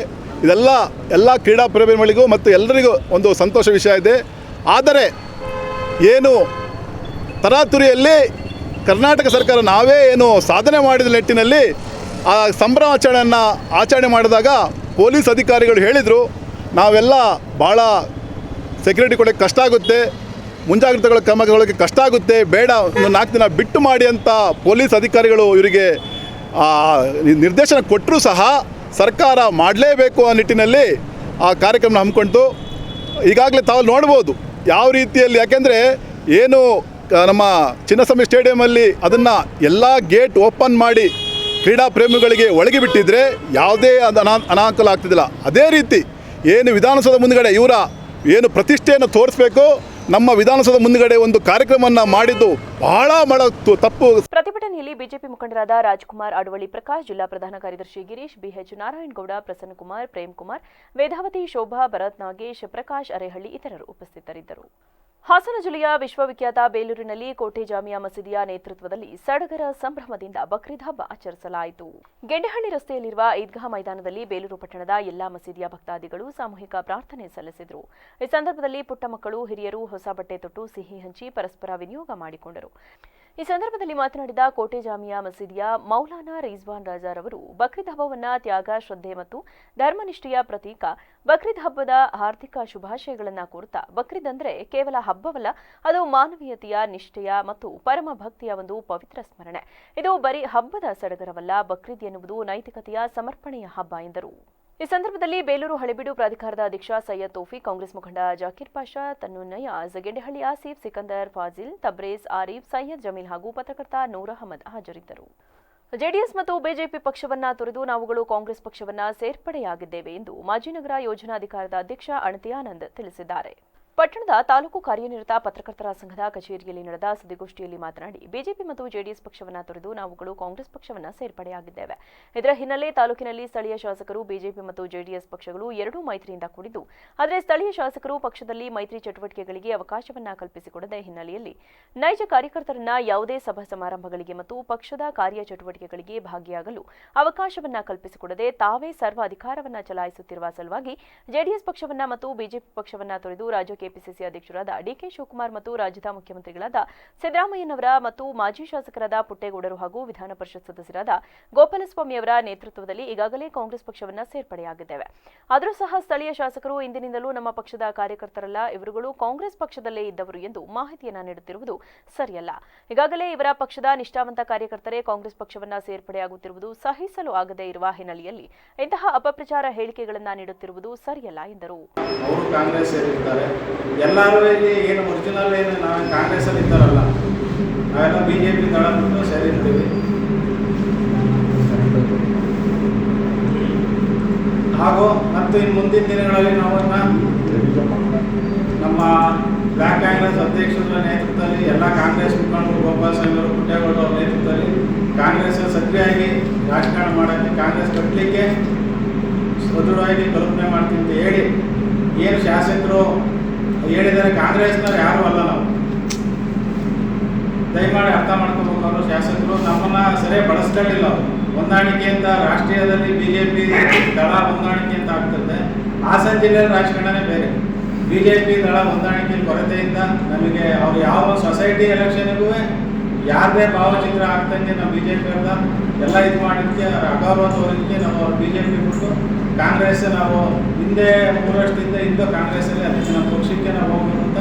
ಇದೆಲ್ಲ ಎಲ್ಲ ಕ್ರೀಡಾ ಪ್ರೇಮಿಗಳಿಗೂ ಮತ್ತು ಎಲ್ಲರಿಗೂ ಒಂದು ಸಂತೋಷ ವಿಷಯ ಇದೆ. ಆದರೆ ಏನು ತರಾತುರಿಯಲ್ಲಿ ಕರ್ನಾಟಕ ಸರ್ಕಾರ ನಾವೇ ಏನು ಸಾಧನೆ ಮಾಡಿದ ನಿಟ್ಟಿನಲ್ಲಿ ಆ ಸಂಭ್ರಮಾಚರಣೆಯನ್ನು ಆಚರಣೆ ಮಾಡಿದಾಗ ಪೊಲೀಸ್ ಅಧಿಕಾರಿಗಳು ಹೇಳಿದರು, ನಾವೆಲ್ಲ ಭಾಳ ಸೆಕ್ಯೂರಿಟಿ ಕೊಡೋಕ್ಕೆ ಕಷ್ಟ ಆಗುತ್ತೆ, ಮುಂಜಾಗ್ರತೆಗಳ ಕ್ರಮ ತಗೊಳ್ಳೋಕ್ಕೆ ಕಷ್ಟ ಆಗುತ್ತೆ, ಬೇಡ 4 ದಿನ ಬಿಟ್ಟು ಮಾಡಿ ಅಂತ ಪೊಲೀಸ್ ಅಧಿಕಾರಿಗಳು ಇವರಿಗೆ ನಿರ್ದೇಶನ ಕೊಟ್ಟರೂ ಸಹ ಸರ್ಕಾರ ಮಾಡಲೇಬೇಕು ಆ ನಿಟ್ಟಿನಲ್ಲಿ ಆ ಕಾರ್ಯಕ್ರಮ ಹಮ್ಮಿಕೊಂಡು ಈಗಾಗಲೇ ತಾವು ನೋಡ್ಬೋದು ಯಾವ ರೀತಿಯಲ್ಲಿ. ಯಾಕೆಂದರೆ ಏನು ನಮ್ಮ ಚಿನ್ನಸ್ವಾಮಿ ಸ್ಟೇಡಿಯಮಲ್ಲಿ ಅದನ್ನು ಎಲ್ಲ ಗೇಟ್ ಓಪನ್ ಮಾಡಿ ಕ್ರೀಡಾ ಪ್ರೇಮಿಗಳಿಗೆ ಒಳಗೆ ಬಿಟ್ಟಿದ್ರೆ ಯಾವುದೇ ಅನಾನುಕೂಲ ಆಗ್ತಿದ್ದಿಲ್ಲ. ಅದೇ ರೀತಿ ಏನು ವಿಧಾನಸೌಧ ಮುಂದುಗಡೆ ಇವರ ಏನು ಪ್ರತಿಷ್ಠೆಯನ್ನು ತೋರಿಸಬೇಕು, ನಮ್ಮ ವಿಧಾನಸೌಧ ಮುಂದುಗಡೆ ಒಂದು ಕಾರ್ಯಕ್ರಮವನ್ನು ಮಾಡಿದ್ದು ಬಹಳ ತಪ್ಪು. ಪ್ರತಿಭಟನೆಯಲ್ಲಿ ಬಿಜೆಪಿ ಮುಖಂಡರಾದ ರಾಜ್ಕುಮಾರ್ ಅಡವಳ್ಳಿ, ಪ್ರಕಾಶ್, ಜಿಲ್ಲಾ ಪ್ರಧಾನ ಕಾರ್ಯದರ್ಶಿ ಗಿರೀಶ್, ಬಿಎಚ್ ನಾರಾಯಣಗೌಡ, ಪ್ರಸನ್ನಕುಮಾರ್, ಪ್ರೇಮ್ ಕುಮಾರ್, ವೇದಾವತಿ, ಶೋಭಾ, ಭರತ್, ನಾಗೇಶ್, ಪ್ರಕಾಶ್ ಅರೇಹಳ್ಳಿ ಇತರರು ಉಪಸ್ಥಿತರಿದ್ದರು. ಹಾಸನ ಜಿಲ್ಲೆಯ ವಿಶ್ವವಿಖ್ಯಾತ ಬೇಲೂರಿನಲ್ಲಿ ಕೋಟೆ ಜಾಮಿಯಾ ಮಸೀದಿಯ ನೇತೃತ್ವದಲ್ಲಿ ಸಡಗರ ಸಂಭ್ರಮದಿಂದ ಬಕ್ರೀದ್ ಹಬ್ಬ ಆಚರಿಸಲಾಯಿತು. ಗೆಂಡೆಹಳ್ಳಿ ರಸ್ತೆಯಲ್ಲಿರುವ ಈದ್ಗಾ ಮೈದಾನದಲ್ಲಿ ಬೇಲೂರು ಪಟ್ಟಣದ ಎಲ್ಲಾ ಮಸೀದಿಯ ಭಕ್ತಾದಿಗಳು ಸಾಮೂಹಿಕ ಪ್ರಾರ್ಥನೆ ಸಲ್ಲಿಸಿದರು. ಈ ಸಂದರ್ಭದಲ್ಲಿ ಪುಟ್ಟ ಮಕ್ಕಳು, ಹಿರಿಯರು ಹೊಸ ಬಟ್ಟೆ ತೊಟ್ಟು ಸಿಹಿ ಹಂಚಿ ಪರಸ್ಪರ ವಿನಿಯೋಗ ಮಾಡಿಕೊಂಡರು. ಈ ಸಂದರ್ಭದಲ್ಲಿ ಮಾತನಾಡಿದ ಕೋಟೆ ಜಾಮಿಯಾ ಮಸೀದಿಯ ಮೌಲಾನಾ ರಿಜ್ವಾನ್ ರಾಜಾರವರು ಬಕ್ರೀದ್ ಹಬ್ಬವನ್ನು ತ್ಯಾಗ, ಶ್ರದ್ಧೆ ಮತ್ತು ಧರ್ಮನಿಷ್ಠೆಯ ಪ್ರತೀಕ, ಬಕ್ರೀದ್ ಹಬ್ಬದ ಹಾರ್ದಿಕ ಶುಭಾಶಯಗಳನ್ನು ಕೋರುತ್ತಾ, ಬಕ್ರೀದ್ ಅಂದರೆ ಕೇವಲ ಹಬ್ಬವಲ್ಲ, ಅದು ಮಾನವೀಯತೆಯ, ನಿಷ್ಠೆಯ ಮತ್ತು ಪರಮ ಭಕ್ತಿಯ ಒಂದು ಪವಿತ್ರ ಸ್ಮರಣೆ. ಇದು ಬರೀ ಹಬ್ಬದ ಸಡಗರವಲ್ಲ, ಬಕ್ರೀದ್ ಎನ್ನುವುದು ನೈತಿಕತೆಯ ಸಮರ್ಪಣೆಯ ಹಬ್ಬ ಎಂದರು. ಈ ಸಂದರ್ಭದಲ್ಲಿ ಬೇಲೂರು ಹಳೆಬೀಡು ಪ್ರಾಧಿಕಾರದ ಅಧ್ಯಕ್ಷ ಸೈಯದ್ ತೌಫೀಕ್, ಕಾಂಗ್ರೆಸ್ ಮುಖಂಡ ಜಾಕೀರ್ ಪಾಷಾ, ತನ್ನುನ್ನಯಾಜ್, ಗೆಂಡೆಹಳ್ಳಿ ಆಸೀಫ್, ಸಿಕಂದರ್, ಫಾಜಿಲ್, ತಬ್ರೇಜ್, ಆರೀಫ್, ಸೈಯದ್ ಜಮೀಲ್ ಹಾಗೂ ಪತ್ರಕರ್ತ ನೂರ್ ಅಹಮದ್ ಹಾಜರಿದ್ದರು. ಜೆಡಿಎಸ್ ಮತ್ತು ಬಿಜೆಪಿ ಪಕ್ಷವನ್ನ ತೊರೆದು ನಾವುಗಳು ಕಾಂಗ್ರೆಸ್ ಪಕ್ಷವನ್ನ ಸೇರ್ಪಡೆಯಾಗಿದ್ದೇವೆ ಎಂದು ಮಾಜಿ ನಗರ ಯೋಜನಾಧಿಕಾರದ ಅಧ್ಯಕ್ಷ ಅಣತಿ ಆನಂದ್ ತಿಳಿಸಿದ್ದಾರೆ. ಪಟ್ಟಣದ ತಾಲೂಕು ಕಾರ್ಯನಿರತ ಪತ್ರಕರ್ತರ ಸಂಘದ ಕಚೇರಿಯಲ್ಲಿ ನಡೆದ ಸುದ್ದಿಗೋಷ್ಠಿಯಲ್ಲಿ ಮಾತನಾಡಿ, ಬಿಜೆಪಿ ಮತ್ತು ಜೆಡಿಎಸ್ ಪಕ್ಷವನ್ನ ತೊರೆದು ನಾವುಗಳು ಕಾಂಗ್ರೆಸ್ ಪಕ್ಷವನ್ನ ಸೇರ್ಪಡೆಯಾಗಿದ್ದೇವೆ. ಇದರ ಹಿನ್ನೆಲೆ ತಾಲೂಕಿನಲ್ಲಿ ಸ್ಥಳೀಯ ಶಾಸಕರು ಬಿಜೆಪಿ ಮತ್ತು ಜೆಡಿಎಸ್ ಪಕ್ಷಗಳು ಎರಡೂ ಮೈತ್ರಿಯಿಂದ ಕೂಡಿದ್ದು, ಆದರೆ ಸ್ಥಳೀಯ ಶಾಸಕರು ಪಕ್ಷದಲ್ಲಿ ಮೈತ್ರಿ ಚಟುವಟಿಕೆಗಳಿಗೆ ಅವಕಾಶವನ್ನ ಕಲ್ಪಿಸಿಕೊಡದ ಹಿನ್ನೆಲೆಯಲ್ಲಿ ನೈಜ ಕಾರ್ಯಕರ್ತರನ್ನ ಯಾವುದೇ ಸಭಾ ಸಮಾರಂಭಗಳಿಗೆ ಮತ್ತು ಪಕ್ಷದ ಕಾರ್ಯಚಟುವಟಿಕೆಗಳಿಗೆ ಭಾಗಿಯಾಗಲು ಅವಕಾಶವನ್ನ ಕಲ್ಪಿಸಿಕೊಡದೆ ತಾವೇ ಸರ್ವ ಅಧಿಕಾರವನ್ನ ಚಲಾಯಿಸುತ್ತಿರುವ ಸಲುವಾಗಿ ಜೆಡಿಎಸ್ ಪಕ್ಷವನ್ನ ಮತ್ತು ಬಿಜೆಪಿ ಪಕ್ಷವನ್ನ ತೊರೆದು ರಾಜ್ಯ ಕೆಪಿಸಿಸಿ ಅಧ್ಯಕ್ಷರಾದ ಡಿಕೆ ಶಿವಕುಮಾರ್ ಮತ್ತು ರಾಜ್ಯದ ಮುಖ್ಯಮಂತ್ರಿಗಳಾದ ಸಿದ್ದರಾಮಯ್ಯನವರ ಮತ್ತು ಮಾಜಿ ಶಾಸಕರಾದ ಪುಟ್ಟೇಗೌಡರು ಹಾಗೂ ವಿಧಾನ ಪರಿಷತ್ ಸದಸ್ಯರಾದ ಗೋಪಾಲಸ್ವಾಮಿಯವರ ನೇತೃತ್ವದಲ್ಲಿ ಈಗಾಗಲೇ ಕಾಂಗ್ರೆಸ್ ಪಕ್ಷವನ್ನ ಸೇರ್ಪಡೆಯಾಗಿದ್ದೇವೆ. ಆದರೂ ಸಹ ಸ್ಥಳೀಯ ಶಾಸಕರು ಇಂದಿನಿಂದಲೂ ನಮ್ಮ ಪಕ್ಷದ ಕಾರ್ಯಕರ್ತರಲ್ಲ, ಇವರುಗಳು ಕಾಂಗ್ರೆಸ್ ಪಕ್ಷದಲ್ಲೇ ಇದ್ದವರು ಎಂದು ಮಾಹಿತಿಯನ್ನ ನೀಡುತ್ತಿರುವುದು ಸರಿಯಲ್ಲ. ಈಗಾಗಲೇ ಇವರ ಪಕ್ಷದ ನಿಷ್ಠಾವಂತ ಕಾರ್ಯಕರ್ತರೇ ಕಾಂಗ್ರೆಸ್ ಪಕ್ಷವನ್ನ ಸೇರ್ಪಡೆಯಾಗುತ್ತಿರುವುದು ಸಹಿಸಲು ಆಗದೇ ಇರುವ ಹಿನ್ನೆಲೆಯಲ್ಲಿ ಇಂತಹ ಅಪಪ್ರಚಾರ ಹೇಳಿಕೆಗಳನ್ನು ನೀಡುತ್ತಿರುವುದು ಸರಿಯಲ್ಲ ಎಂದರು. ಎಲ್ಲರೂ ಇಲ್ಲಿ ಏನು ಒರಿಜಿನಲ್ ಏನು ನಾವು ಕಾಂಗ್ರೆಸ್ಸಲ್ಲಿ ಇದ್ದಾರಲ್ಲ, ನಾವೆಲ್ಲ ಬಿಜೆಪಿ ದಳ ಬಿಟ್ಟು ಸೇರಿರ್ತೀವಿ. ಹಾಗೂ ಮತ್ತು ಇನ್ನು ಮುಂದಿನ ದಿನಗಳಲ್ಲಿ ನಾವನ್ನ ನಮ್ಮ ಬ್ಲಾಕ್ ಕಾಂಗ್ರೆಸ್ ಅಧ್ಯಕ್ಷರ ನೇತೃತ್ವದಲ್ಲಿ ಎಲ್ಲ ಕಾಂಗ್ರೆಸ್ ಮುಖಂಡರು ಗೋಪಾಲ್ ಸ್ವಾಮಿಯವರು ಪುಟ್ಟೇಗೌಡರು ಅವರ ನೇತೃತ್ವದಲ್ಲಿ ಕಾಂಗ್ರೆಸ್ ಸಕ್ರಿಯವಾಗಿ ರಾಜಕಾರಣ ಮಾಡೋಕ್ಕೆ ಕಾಂಗ್ರೆಸ್ ಕಟ್ಟಲಿಕ್ಕೆ ಸದೃಢವಾಗಿ ಕಲ್ಪನೆ ಮಾಡ್ತೀವಿ ಅಂತ ಹೇಳಿ ಏನು ಶಾಸಕರು ಹೇಳಿದರೆ ಕಾಂಗ್ರೆಸ್ನವ್ರು ಯಾರೂ ಅಲ್ಲ. ನಾವು ದಯಮಾಡಿ ಅರ್ಥ ಮಾಡ್ಕೋಬೇಕು. ಅವರು ಶಾಸಕರು ನಮ್ಮನ್ನು ಸರಿಯಾಗಿ ಬಳಸ್ಕೊಳ್ಳಿಲ್ಲ. ಅವರು ಹೊಂದಾಣಿಕೆಯಿಂದ ರಾಷ್ಟ್ರೀಯದಲ್ಲಿ BJP ದಳ ಹೊಂದಾಣಿಕೆ ಅಂತ ಆಗ್ತದೆ. ಹಾಸನ ಜಿಲ್ಲೆಯಲ್ಲಿ ರಾಜಕಾರಣನೇ ಬೇರೆ. BJP ದಳ ಹೊಂದಾಣಿಕೆ ಕೊರತೆಯಿಂದ ನಮಗೆ ಅವರು ಯಾವ ಸೊಸೈಟಿ ಎಲೆಕ್ಷನ್ಗೂ ಯಾರದೇ ಭಾವಚಿತ್ರ ಆಗ್ತಂಗೆ ನಾವು BJP ಅವ್ರದ ಎಲ್ಲ ಇದು ಮಾಡೋದಕ್ಕೆ ಅಗೌರವ ತೋರೋದಕ್ಕೆ ನಾವು ಅವ್ರು BJP ಬಿಟ್ಟು ಕಾಂಗ್ರೆಸ್ ನಾವು ಹಿಂದೆ 3 ವರ್ಷದಿಂದ ಇದ್ದು ಕಾಂಗ್ರೆಸ್ಸಲ್ಲಿ ಅದಕ್ಕೆ ನಮ್ಮ ಪಕ್ಷಕ್ಕೆ ನಾವು ಹೋಗ್ಬೇಕು ಅಂತ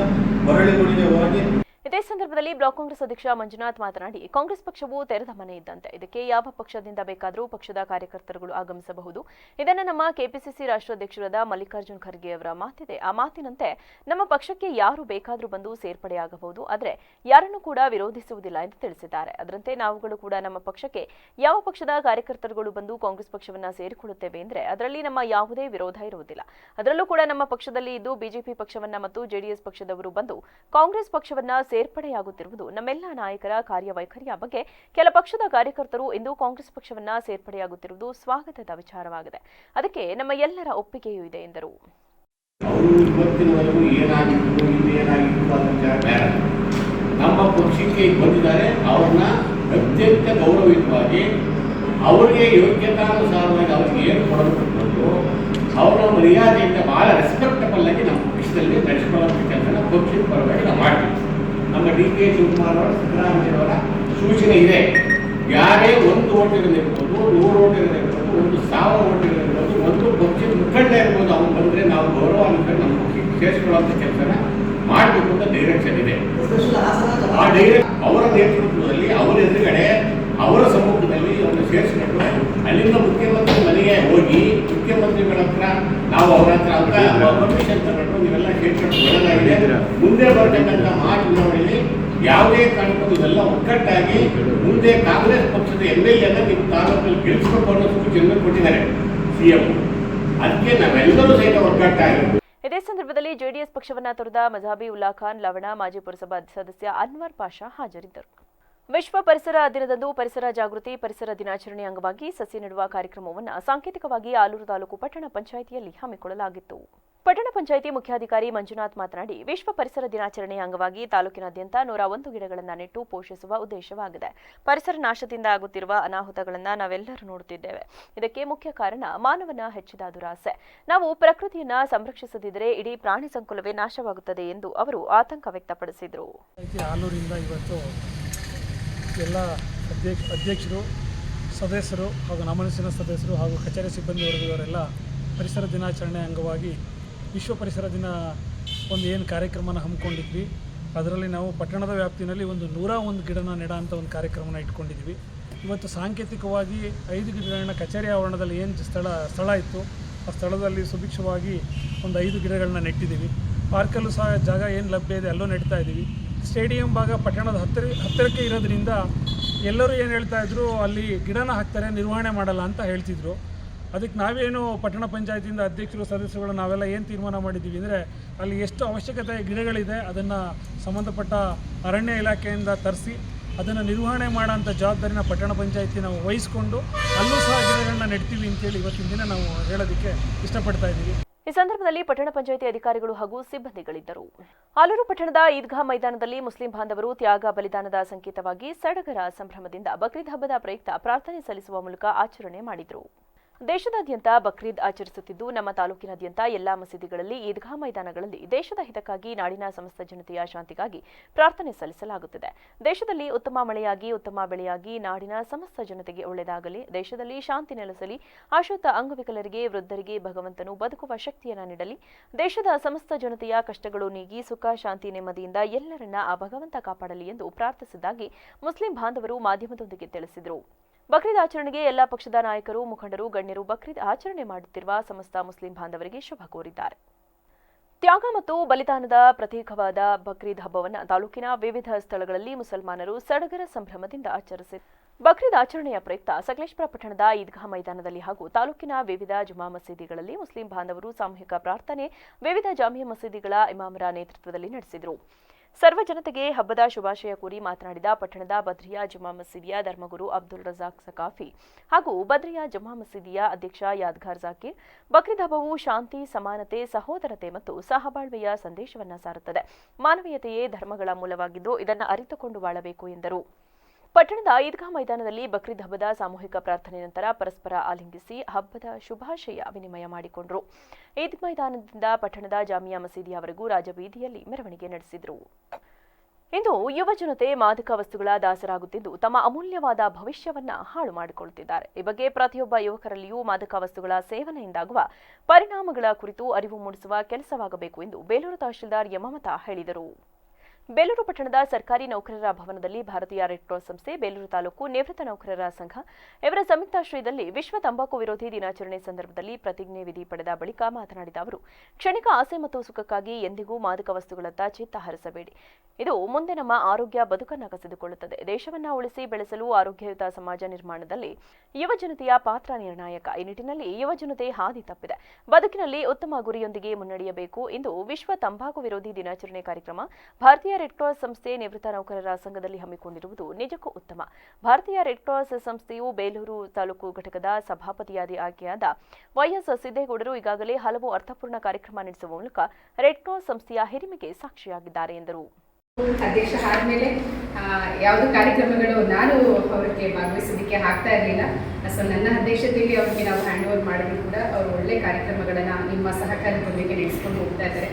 ಮರಳಿಗುಡಿಗೆ ಹೋಗಿ. ಇದೇ ಸಂದರ್ಭದಲ್ಲಿ ಬ್ಲಾಕ್ ಕಾಂಗ್ರೆಸ್ ಅಧ್ಯಕ್ಷ ಮಂಜುನಾಥ್ ಮಾತನಾಡಿ, ಕಾಂಗ್ರೆಸ್ ಪಕ್ಷವು ತೆರೆದ ಮನೆ ಇದ್ದಂತೆ. ಇದಕ್ಕೆ ಯಾವ ಪಕ್ಷದಿಂದ ಬೇಕಾದರೂ ಪಕ್ಷದ ಕಾರ್ಯಕರ್ತರುಗಳು ಆಗಮಿಸಬಹುದು. ಇದನ್ನು ನಮ್ಮ ಕೆಪಿಸಿಸಿ ರಾಷ್ಟ್ರಾಧ್ಯಕ್ಷರಾದ ಮಲ್ಲಿಕಾರ್ಜುನ್ ಖರ್ಗೆ ಅವರ ಮಾತಿದೆ. ಆ ಮಾತಿನಂತೆ ನಮ್ಮ ಪಕ್ಷಕ್ಕೆ ಯಾರು ಬೇಕಾದರೂ ಬಂದು ಸೇರ್ಪಡೆಯಾಗಬಹುದು, ಆದರೆ ಯಾರನ್ನು ಕೂಡ ವಿರೋಧಿಸುವುದಿಲ್ಲ ಎಂದು ತಿಳಿಸಿದ್ದಾರೆ. ಅದರಂತೆ ನಾವುಗಳು ಕೂಡ ನಮ್ಮ ಪಕ್ಷಕ್ಕೆ ಯಾವ ಪಕ್ಷದ ಕಾರ್ಯಕರ್ತರುಗಳು ಬಂದು ಕಾಂಗ್ರೆಸ್ ಪಕ್ಷವನ್ನ ಸೇರಿಕೊಳ್ಳುತ್ತೇವೆ ಎಂದರೆ ಅದರಲ್ಲಿ ನಮ್ಮ ಯಾವುದೇ ವಿರೋಧ ಇರುವುದಿಲ್ಲ. ಅದರಲ್ಲೂ ಕೂಡ ನಮ್ಮ ಪಕ್ಷದಲ್ಲಿ ಇದ್ದು ಬಿಜೆಪಿ ಪಕ್ಷವನ್ನ ಮತ್ತು ಜೆಡಿಎಸ್ ಪಕ್ಷದವರು ಬಂದು ಕಾಂಗ್ರೆಸ್ ಪಕ್ಷವನ್ನ ಸೇರ್ಪಡೆಯಾಗುತ್ತಿರುವುದು ನಮ್ಮೆಲ್ಲ ನಾಯಕರ ಕಾರ್ಯವೈಖರಿಯ ಬಗ್ಗೆ ಕೆಲ ಪಕ್ಷದ ಕಾರ್ಯಕರ್ತರು ಇಂದು ಕಾಂಗ್ರೆಸ್ ಪಕ್ಷವನ್ನ ಸೇರ್ಪಡೆಯಾಗುತ್ತಿರುವುದು ಸ್ವಾಗತದ ವಿಚಾರವಾಗಿದೆ. ಅದಕ್ಕೆ ನಮ್ಮ ಎಲ್ಲರ ಒಪ್ಪಿಗೆಯೂ ಇದೆ ಎಂದರು. ನಮ್ಮ ಪಕ್ಷಕ್ಕೆ ಬಂದಿದ್ದಾರೆ, ಅವ್ರನ್ನ ಅತ್ಯಂತ ಗೌರವಯುತವಾಗಿ ಅವರಿಗೆ ಯೋಗ್ಯತಾನುಸಾರವಾಗಿ ಅವ್ರಿಗೆ ಏನು ಕೊಡಬೇಕು ಅವರ ಮರ್ಯಾದೆಯಿಂದ ಬಹಳ ರೆಸ್ಪೆಕ್ಟಬಲ್ ಆಗಿ ನಮ್ಮ ಪಕ್ಷದಲ್ಲಿ ನಡೆಸಿಕೊಳ್ಳುವಂಥ ಕೆಲಸ ಪಕ್ಷದ ಪರವಾಗಿ ನಾವು ಮಾಡ್ತೀವಿ. ನಮ್ಮ DK ಶಿವಕುಮಾರ್ ಅವರ ಸಿದ್ದರಾಮಯ್ಯನವರ ಸೂಚನೆ ಇದೆ. ಯಾರೇ 1 ಓಟಿಗಳಿರ್ಬೋದು, 100 ಓಟಿಗಳಿರ್ಬೋದು, 1,000 ಓಟಿಗಳಿರ್ಬೋದು, ಒಂದು ಪಕ್ಷದ ಮುಖಂಡ ಇರ್ಬೋದು, ಅವ್ನು ಬಂದರೆ ನಾವು ಗೌರವಾನ್ವಿತ ನಮ್ಮ ಪಕ್ಷಕ್ಕೆ ಸೇರಿಸಿಕೊಳ್ಳುವಂಥ ಕೆಲಸನ ಮಾಡಬೇಕು ಅಂತ ಡೈರೆಕ್ಷನ್ ಇದೆ. ಆ ಅವರ ನೇತೃತ್ವದಲ್ಲಿ ಅವರ ಎದುರುಗಡೆ ಅವರ ಸಮ್ಮುಖದಲ್ಲಿ ಅವರನ್ನು ಸೇರಿಸಿಕೊಂಡು ಅಲ್ಲಿಂದ ಮುಖ್ಯಮಂತ್ರಿ ಮನೆಗೆ ಹೋಗಿ ಮುಖ್ಯಮಂತ್ರಿಗಳ ಹತ್ರ ನಾವು ಅವರ ಹತ್ರ ಪರ್ಮಿಷನ್ ತಗೊಂಡು ನೀವೆಲ್ಲ ಸೇರ್ಕೊಂಡು ಒಳ್ಳೆದಾಗಿದೆ. ಮುಂದೆ ಬರ್ತಕ್ಕಂಥ ಚುನಾವಣೆಯಲ್ಲಿ ಯಾವುದೇ ಕಾರಣಕ್ಕೂ ಇವೆಲ್ಲ ಒಗ್ಗಟ್ಟಾಗಿ ಮುಂದೆ ಕಾಂಗ್ರೆಸ್ ಪಕ್ಷದ MLA ನಿಮ್ಮ ತಾಲೂಕಲ್ಲಿ ಗೆಲ್ಲಿಸಬೇಕು ಅನ್ನೋ ಸೂಚನೆಯನ್ನು ಕೊಟ್ಟಿದ್ದಾರೆ CM. ಅದಕ್ಕೆ ನಾವೆಲ್ಲರೂ ಸಹಿತ ಒಗ್ಗಟ್ಟಾಗಿರ್ಬೇಕು. ಇದೇ ಸಂದರ್ಭದಲ್ಲಿ ಜೆಡಿಎಸ್ ಪಕ್ಷವನ್ನ ತೊರೆದ ಮಜಾಬಿ ಉಲ್ಲಾ ಖಾನ್, ಲವಣ, ಮಾಜಿ ಪುರಸಭಾ ಸದಸ್ಯ ಅನ್ವರ್ ಪಾಷಾ ಹಾಜರಿದ್ದರು. ವಿಶ್ವ ಪರಿಸರ ದಿನದಂದು ಪರಿಸರ ಜಾಗೃತಿ ಪರಿಸರ ದಿನಾಚರಣೆ ಅಂಗವಾಗಿ ಸಸಿ ನೆಡುವ ಕಾರ್ಯಕ್ರಮವನ್ನು ಸಾಂಕೇತಿಕವಾಗಿ ಆಲೂರು ತಾಲೂಕು ಪಟ್ಟಣ ಪಂಚಾಯಿತಿಯಲ್ಲಿ ಹಮ್ಮಿಕೊಳ್ಳಲಾಗಿತ್ತು. ಪಟ್ಟಣ ಪಂಚಾಯಿತಿ ಮುಖ್ಯಾಧಿಕಾರಿ ಮಂಜುನಾಥ್ ಮಾತನಾಡಿ, ವಿಶ್ವ ಪರಿಸರ ದಿನಾಚರಣೆಯ ಅಂಗವಾಗಿ ತಾಲೂಕಿನಾದ್ಯಂತ 101 ಗಿಡಗಳನ್ನು ನೆಟ್ಟು ಪೋಷಿಸುವ ಉದ್ದೇಶವಾಗಿದೆ. ಪರಿಸರ ನಾಶದಿಂದ ಆಗುತ್ತಿರುವ ಅನಾಹುತಗಳನ್ನು ನಾವೆಲ್ಲರೂ ನೋಡುತ್ತಿದ್ದೇವೆ. ಇದಕ್ಕೆ ಮುಖ್ಯ ಕಾರಣ ಮಾನವನ ಹೆಚ್ಚಿದ ದುರಾಸೆ. ನಾವು ಪ್ರಕೃತಿಯನ್ನ ಸಂರಕ್ಷಿಸದಿದ್ದರೆ ಇಡೀ ಪ್ರಾಣಿ ಸಂಕುಲವೇ ನಾಶವಾಗುತ್ತದೆ ಎಂದು ಅವರು ಆತಂಕ ವ್ಯಕ್ತಪಡಿಸಿದರು. ಆಲೂರಿಂದ ಇವತ್ತು ಎಲ್ಲ ಅಧ್ಯಕ್ಷರು, ಸದಸ್ಯರು ಹಾಗೂ ನಾಮನಿಸಿನ ಸದಸ್ಯರು ಹಾಗೂ ಕಚೇರಿ ಸಿಬ್ಬಂದಿ ವರ್ಗದವರೆಲ್ಲ ಪರಿಸರ ದಿನಾಚರಣೆ ಅಂಗವಾಗಿ ವಿಶ್ವ ಪರಿಸರ ದಿನ ಏನು ಕಾರ್ಯಕ್ರಮನ ಹಮ್ಮಿಕೊಂಡಿದ್ವಿ. ಅದರಲ್ಲಿ ನಾವು ಪಟ್ಟಣದ ವ್ಯಾಪ್ತಿಯಲ್ಲಿ 101 ಗಿಡನ ನೆಡ ಅಂತ ಒಂದು ಕಾರ್ಯಕ್ರಮನ ಇಟ್ಕೊಂಡಿದ್ವಿ. ಇವತ್ತು ಸಾಂಕೇತಿಕವಾಗಿ 5 ಗಿಡಗಳನ್ನ ಕಚೇರಿ ಆವರಣದಲ್ಲಿ ಏನು ಸ್ಥಳ ಇತ್ತು ಆ ಸ್ಥಳದಲ್ಲಿ ಸುಭಿಕ್ಷವಾಗಿ 5 ಗಿಡಗಳನ್ನ ನೆಟ್ಟಿದ್ದೀವಿ. ಪಾರ್ಕಲ್ಲೂ ಸಹ ಜಾಗ ಏನು ಲಭ್ಯ ಇದೆ ಅಲ್ಲೂ ನೆಡ್ತಾ ಇದ್ದೀವಿ. ಸ್ಟೇಡಿಯಂ ಭಾಗ ಪಟ್ಟಣದ ಹತ್ತಿರಕ್ಕೆ ಇರೋದ್ರಿಂದ ಎಲ್ಲರೂ ಏನು ಹೇಳ್ತಾಯಿದ್ರು, ಅಲ್ಲಿ ಗಿಡನ ಹಾಕ್ತಾರೆ, ನಿರ್ವಹಣೆ ಮಾಡಲ್ಲ ಅಂತ ಹೇಳ್ತಿದ್ರು. ಅದಕ್ಕೆ ನಾವೇನು ಪಟ್ಟಣ ಪಂಚಾಯತಿಯಿಂದ ಅಧ್ಯಕ್ಷರು, ಸದಸ್ಯರುಗಳು ನಾವೆಲ್ಲ ಏನು ತೀರ್ಮಾನ ಮಾಡಿದ್ದೀವಿ ಅಂದರೆ, ಅಲ್ಲಿ ಎಷ್ಟು ಅವಶ್ಯಕತೆ ಗಿಡಗಳಿದೆ ಅದನ್ನು ಸಂಬಂಧಪಟ್ಟ ಅರಣ್ಯ ಇಲಾಖೆಯಿಂದ ತರಿಸಿ ಅದನ್ನು ನಿರ್ವಹಣೆ ಮಾಡೋಂಥ ಜವಾಬ್ದಾರಿನ ಪಟ್ಟಣ ಪಂಚಾಯತಿ ನಾವು ವಹಿಸ್ಕೊಂಡು ಅಲ್ಲೂ ಸಹ ಗಿಡಗಳನ್ನ ನೆಡ್ತೀವಿ ಅಂತೇಳಿ ಇವತ್ತಿನ ದಿನ ನಾವು ಹೇಳೋದಕ್ಕೆ ಇಷ್ಟಪಡ್ತಾ ಇದ್ದೀವಿ. ಈ ಸಂದರ್ಭದಲ್ಲಿ ಪಟ್ಟಣ ಪಂಚಾಯಿತಿ ಅಧಿಕಾರಿಗಳು ಹಾಗೂ ಸಿಬ್ಬಂದಿಗಳಿದ್ದರು. ಆಲೂರು ಪಟ್ಟಣದ ಈದ್ಗಾ ಮೈದಾನದಲ್ಲಿ ಮುಸ್ಲಿಂ ಬಾಂಧವರು ತ್ಯಾಗ ಬಲಿದಾನದ ಸಂಕೇತವಾಗಿ ಸಡಗರ ಸಂಭ್ರಮದಿಂದ ಬಕ್ರೀದ್ ಹಬ್ಬದ ಪ್ರಯುಕ್ತ ಪ್ರಾರ್ಥನೆ ಸಲ್ಲಿಸುವ ಮೂಲಕ ಆಚರಣೆ ಮಾಡಿದರು. ದೇಶದಾದ್ಯಂತ ಬಕ್ರೀದ್ ಆಚರಿಸುತ್ತಿದ್ದು, ನಮ್ಮ ತಾಲೂಕಿನಾದ್ಯಂತ ಎಲ್ಲಾ ಮಸೀದಿಗಳಲ್ಲಿ, ಈದ್ಗಾ ಮೈದಾನಗಳಲ್ಲಿ ದೇಶದ ಹಿತಕ್ಕಾಗಿ, ನಾಡಿನ ಸಮಸ್ತ ಜನತೆಯ ಶಾಂತಿಗಾಗಿ ಪ್ರಾರ್ಥನೆ ಸಲ್ಲಿಸಲಾಗುತ್ತಿದೆ. ದೇಶದಲ್ಲಿ ಉತ್ತಮ ಮಳೆಯಾಗಿ, ಉತ್ತಮ ಬೆಳೆಯಾಗಿ, ನಾಡಿನ ಸಮಸ್ತ ಜನತೆಗೆ ಒಳ್ಳೆಯದಾಗಲಿ, ದೇಶದಲ್ಲಿ ಶಾಂತಿ ನೆಲೆಸಲಿ, ಆಶ್ರಿತ ಅಂಗವಿಕಲರಿಗೆ, ವೃದ್ಧರಿಗೆ ಭಗವಂತನು ಬದುಕುವ ಶಕ್ತಿಯನ್ನು ನೀಡಲಿ, ದೇಶದ ಸಮಸ್ತ ಜನತೆಯ ಕಷ್ಟಗಳು ನೀಗಿ ಸುಖ, ಶಾಂತಿ, ನೆಮ್ಮದಿಯಿಂದ ಎಲ್ಲರನ್ನ ಆ ಭಗವಂತ ಕಾಪಾಡಲಿ ಎಂದು ಪ್ರಾರ್ಥಿಸಿದ್ದಾಗಿ ಮುಸ್ಲಿಂ ಬಾಂಧವರು ಮಾಧ್ಯಮದೊಂದಿಗೆ ತಿಳಿಸಿದರು. ಬಕ್ರೀದ್ ಆಚರಣೆಗೆ ಎಲ್ಲಾ ಪಕ್ಷದ ನಾಯಕರು, ಮುಖಂಡರು, ಗಣ್ಯರು ಬಕ್ರೀದ್ ಆಚರಣೆ ಮಾಡುತ್ತಿರುವ ಸಮಸ್ತ ಮುಸ್ಲಿಂ ಬಾಂಧವರಿಗೆ ಶುಭ ಕೋರಿದ್ದಾರೆ. ತ್ಯಾಗ ಮತ್ತು ಬಲಿದಾನದ ಪ್ರತೀಕವಾದ ಬಕ್ರೀದ್ ಹಬ್ಬವನ್ನು ತಾಲೂಕಿನ ವಿವಿಧ ಸ್ಥಳಗಳಲ್ಲಿ ಮುಸಲ್ಮಾನರು ಸಡಗರ ಸಂಭ್ರಮದಿಂದ ಆಚರಿಸಿದರು. ಬಕ್ರೀದ್ ಆಚರಣೆಯ ಪ್ರಯುಕ್ತ ಸಕಲೇಶಪುರ ಪಟ್ಟಣದ ಈದ್ಗಾ ಮೈದಾನದಲ್ಲಿ ಹಾಗೂ ತಾಲೂಕಿನ ವಿವಿಧ ಜುಮಾ ಮಸೀದಿಗಳಲ್ಲಿ ಮುಸ್ಲಿಂ ಬಾಂಧವರು ಸಾಮೂಹಿಕ ಪ್ರಾರ್ಥನೆ ವಿವಿಧ ಜಾಮಿಯಾ ಮಸೀದಿಗಳ ಇಮಾಮರ ನೇತೃತ್ವದಲ್ಲಿ ನಡೆಸಿದರು. ಸರ್ವ ಜನತೆಗೆ ಹಬ್ಬದ ಶುಭಾಶಯ ಕೋರಿ ಮಾತನಾಡಿದ ಪಟ್ಟಣದ ಬದ್ರಿಯಾ ಜುಮಾ ಮಸೀದಿಯ ಧರ್ಮಗುರು ಅಬ್ದುಲ್ ರಜಾಕ್ ಸಕಾಫಿ ಹಾಗೂ ಬದ್ರಿಯಾ ಜುಮಾ ಮಸೀದಿಯ ಅಧ್ಯಕ್ಷ ಯಾದ್ಗಾರ್ ಜಾಕೀರ್, ಬಕ್ರೀದ್ ಹಬ್ಬವು ಶಾಂತಿ, ಸಮಾನತೆ, ಸಹೋದರತೆ ಮತ್ತು ಸಹಬಾಳ್ವೆಯ ಸಂದೇಶವನ್ನು ಸಾರುತ್ತದೆ. ಮಾನವೀಯತೆಯೇ ಧರ್ಮಗಳ ಮೂಲವಾಗಿದ್ದು ಇದನ್ನು ಅರಿತುಕೊಂಡು ಬಾಳಬೇಕು ಎಂದರು. ಪಟ್ಟಣದ ಈದ್ಗಾ ಮೈದಾನದಲ್ಲಿ ಬಕ್ರೀದ್ ಹಬ್ಬದ ಸಾಮೂಹಿಕ ಪ್ರಾರ್ಥನೆ ನಂತರ ಪರಸ್ಪರ ಆಲಿಂಗಿಸಿ ಹಬ್ಬದ ಶುಭಾಶಯ ವಿನಿಮಯ ಮಾಡಿಕೊಂಡರು. ಈದ್ ಮೈದಾನದಿಂದ ಪಟ್ಟಣದ ಜಾಮಿಯಾ ಮಸೀದಿಯವರೆಗೂ ರಾಜಬೀದಿಯಲ್ಲಿ ಮೆರವಣಿಗೆ ನಡೆಸಿದರು. ಇಂದು ಯುವ ಜನತೆ ಮಾದಕ ವಸ್ತುಗಳ ದಾಸರಾಗುತ್ತಿದ್ದು ತಮ್ಮ ಅಮೂಲ್ಯವಾದ ಭವಿಷ್ಯವನ್ನ ಹಾಳು ಮಾಡಿಕೊಳ್ಳುತ್ತಿದ್ದಾರೆ. ಈ ಬಗ್ಗೆ ಪ್ರತಿಯೊಬ್ಬ ಯುವಕರಲ್ಲಿಯೂ ಮಾದಕ ವಸ್ತುಗಳ ಸೇವನೆಯಿಂದಾಗುವ ಪರಿಣಾಮಗಳ ಕುರಿತು ಅರಿವು ಮೂಡಿಸುವ ಕೆಲಸವಾಗಬೇಕು ಎಂದು ಬೇಲೂರು ತಹಶೀಲ್ದಾರ್ ಯಮಮತಾ ಹೇಳಿದರು. ಬೇಲೂರು ಪಟ್ಟಣದ ಸರ್ಕಾರಿ ನೌಕರರ ಭವನದಲ್ಲಿ ಭಾರತೀಯ ರೆಡ್ ಕ್ರಾಸ್ ಸಂಸ್ಥೆ, ಬೇಲೂರು ತಾಲೂಕು ನಿವೃತ್ತ ನೌಕರರ ಸಂಘ ಇವರ ಸಂಯುಕ್ತಾಶ್ರಯದಲ್ಲಿ ವಿಶ್ವ ತಂಬಾಕು ವಿರೋಧಿ ದಿನಾಚರಣೆ ಸಂದರ್ಭದಲ್ಲಿ ಪ್ರತಿಜ್ಞೆ ವಿಧಿ ಪಡೆದ ಬಳಿಕ ಮಾತನಾಡಿದ ಅವರು, ಕ್ಷಣಿಕ ಆಸೆ ಮತ್ತು ಸುಖಕ್ಕಾಗಿ ಎಂದಿಗೂ ಮಾದಕ ವಸ್ತುಗಳತ್ತ ಚಿತ್ತ ಹರಿಸಬೇಡಿ. ಇದು ಮುಂದೆ ನಮ್ಮ ಆರೋಗ್ಯ ಬದುಕನ್ನು ಕಸಿದುಕೊಳ್ಳುತ್ತದೆ. ದೇಶವನ್ನ ಉಳಿಸಿ ಬೆಳೆಸಲು ಆರೋಗ್ಯಯುತ ಸಮಾಜ ನಿರ್ಮಾಣದಲ್ಲಿ ಯುವ ಜನತೆಯ ಪಾತ್ರ ನಿರ್ಣಾಯಕ. ಈ ನಿಟ್ಟಿನಲ್ಲಿ ಯುವ ಜನತೆ ಹಾದಿ ತಪ್ಪಿದೆ. ಬದುಕಿನಲ್ಲಿ ಉತ್ತಮ ಗುರಿಯೊಂದಿಗೆ ಮುನ್ನಡೆಯಬೇಕು. ಇಂದು ವಿಶ್ವ ತಂಬಾಕು ವಿರೋಧಿ ದಿನಾಚರಣೆ ಕಾರ್ಯಕ್ರಮ ಭಾರತೀಯ ರೆಡ್ ಕ್ರಾಸ್ ಸಂಸ್ಥೆ ನಿವೃತ್ತ ನೌಕರರ ಸಂಘದಲ್ಲಿ ಹಮ್ಮಿಕೊಂಡಿರುವುದು ನಿಜಕ್ಕೂ ಉತ್ತಮ. ಭಾರತೀಯ ರೆಡ್ ಕ್ರಾಸ್ ಸಂಸ್ಥೆಯು ಬೇಲೂರು ತಾಲೂಕು ಘಟಕದ ಸಭಾಪತಿಯಾಗಿ ಆಯ್ಕೆಯಾದ ವೈಎಸ್ ಸಿದ್ದೇಗೌಡರು ಈಗಾಗಲೇ ಹಲವು ಅರ್ಥಪೂರ್ಣ ಕಾರ್ಯಕ್ರಮ ನಡೆಸುವ ಮೂಲಕ ರೆಡ್ ಕ್ರಾಸ್ ಸಂಸ್ಥೆಯ ಹಿರಿಮೆಗೆ ಸಾಕ್ಷಿಯಾಗಿದ್ದಾರೆ ಎಂದರು. ಅಧ್ಯಕ್ಷ ಆದಮೇಲೆ ಯಾವುದು ಕಾರ್ಯಕ್ರಮಗಳು ನಾನು ಅವರಿಗೆ ಭಾಗವಹಿಸೋದಕ್ಕೆ ಆಗ್ತಾ ಇರಲಿಲ್ಲ. ಸೊ ನನ್ನ ಅಧ್ಯಕ್ಷತೆಯಲ್ಲಿ ಅವ್ರಿಗೆ ನಾವು ಹ್ಯಾಂಡ್ ಓವರ್ ಮಾಡಿದ್ರು ಕೂಡ ಅವರು ಒಳ್ಳೆ ಕಾರ್ಯಕ್ರಮಗಳನ್ನು ನಿಮ್ಮ ಸಹಕಾರದೊಂದಿಗೆ ನಡೆಸ್ಕೊಂಡು ಹೋಗ್ತಾ ಇದ್ದಾರೆ.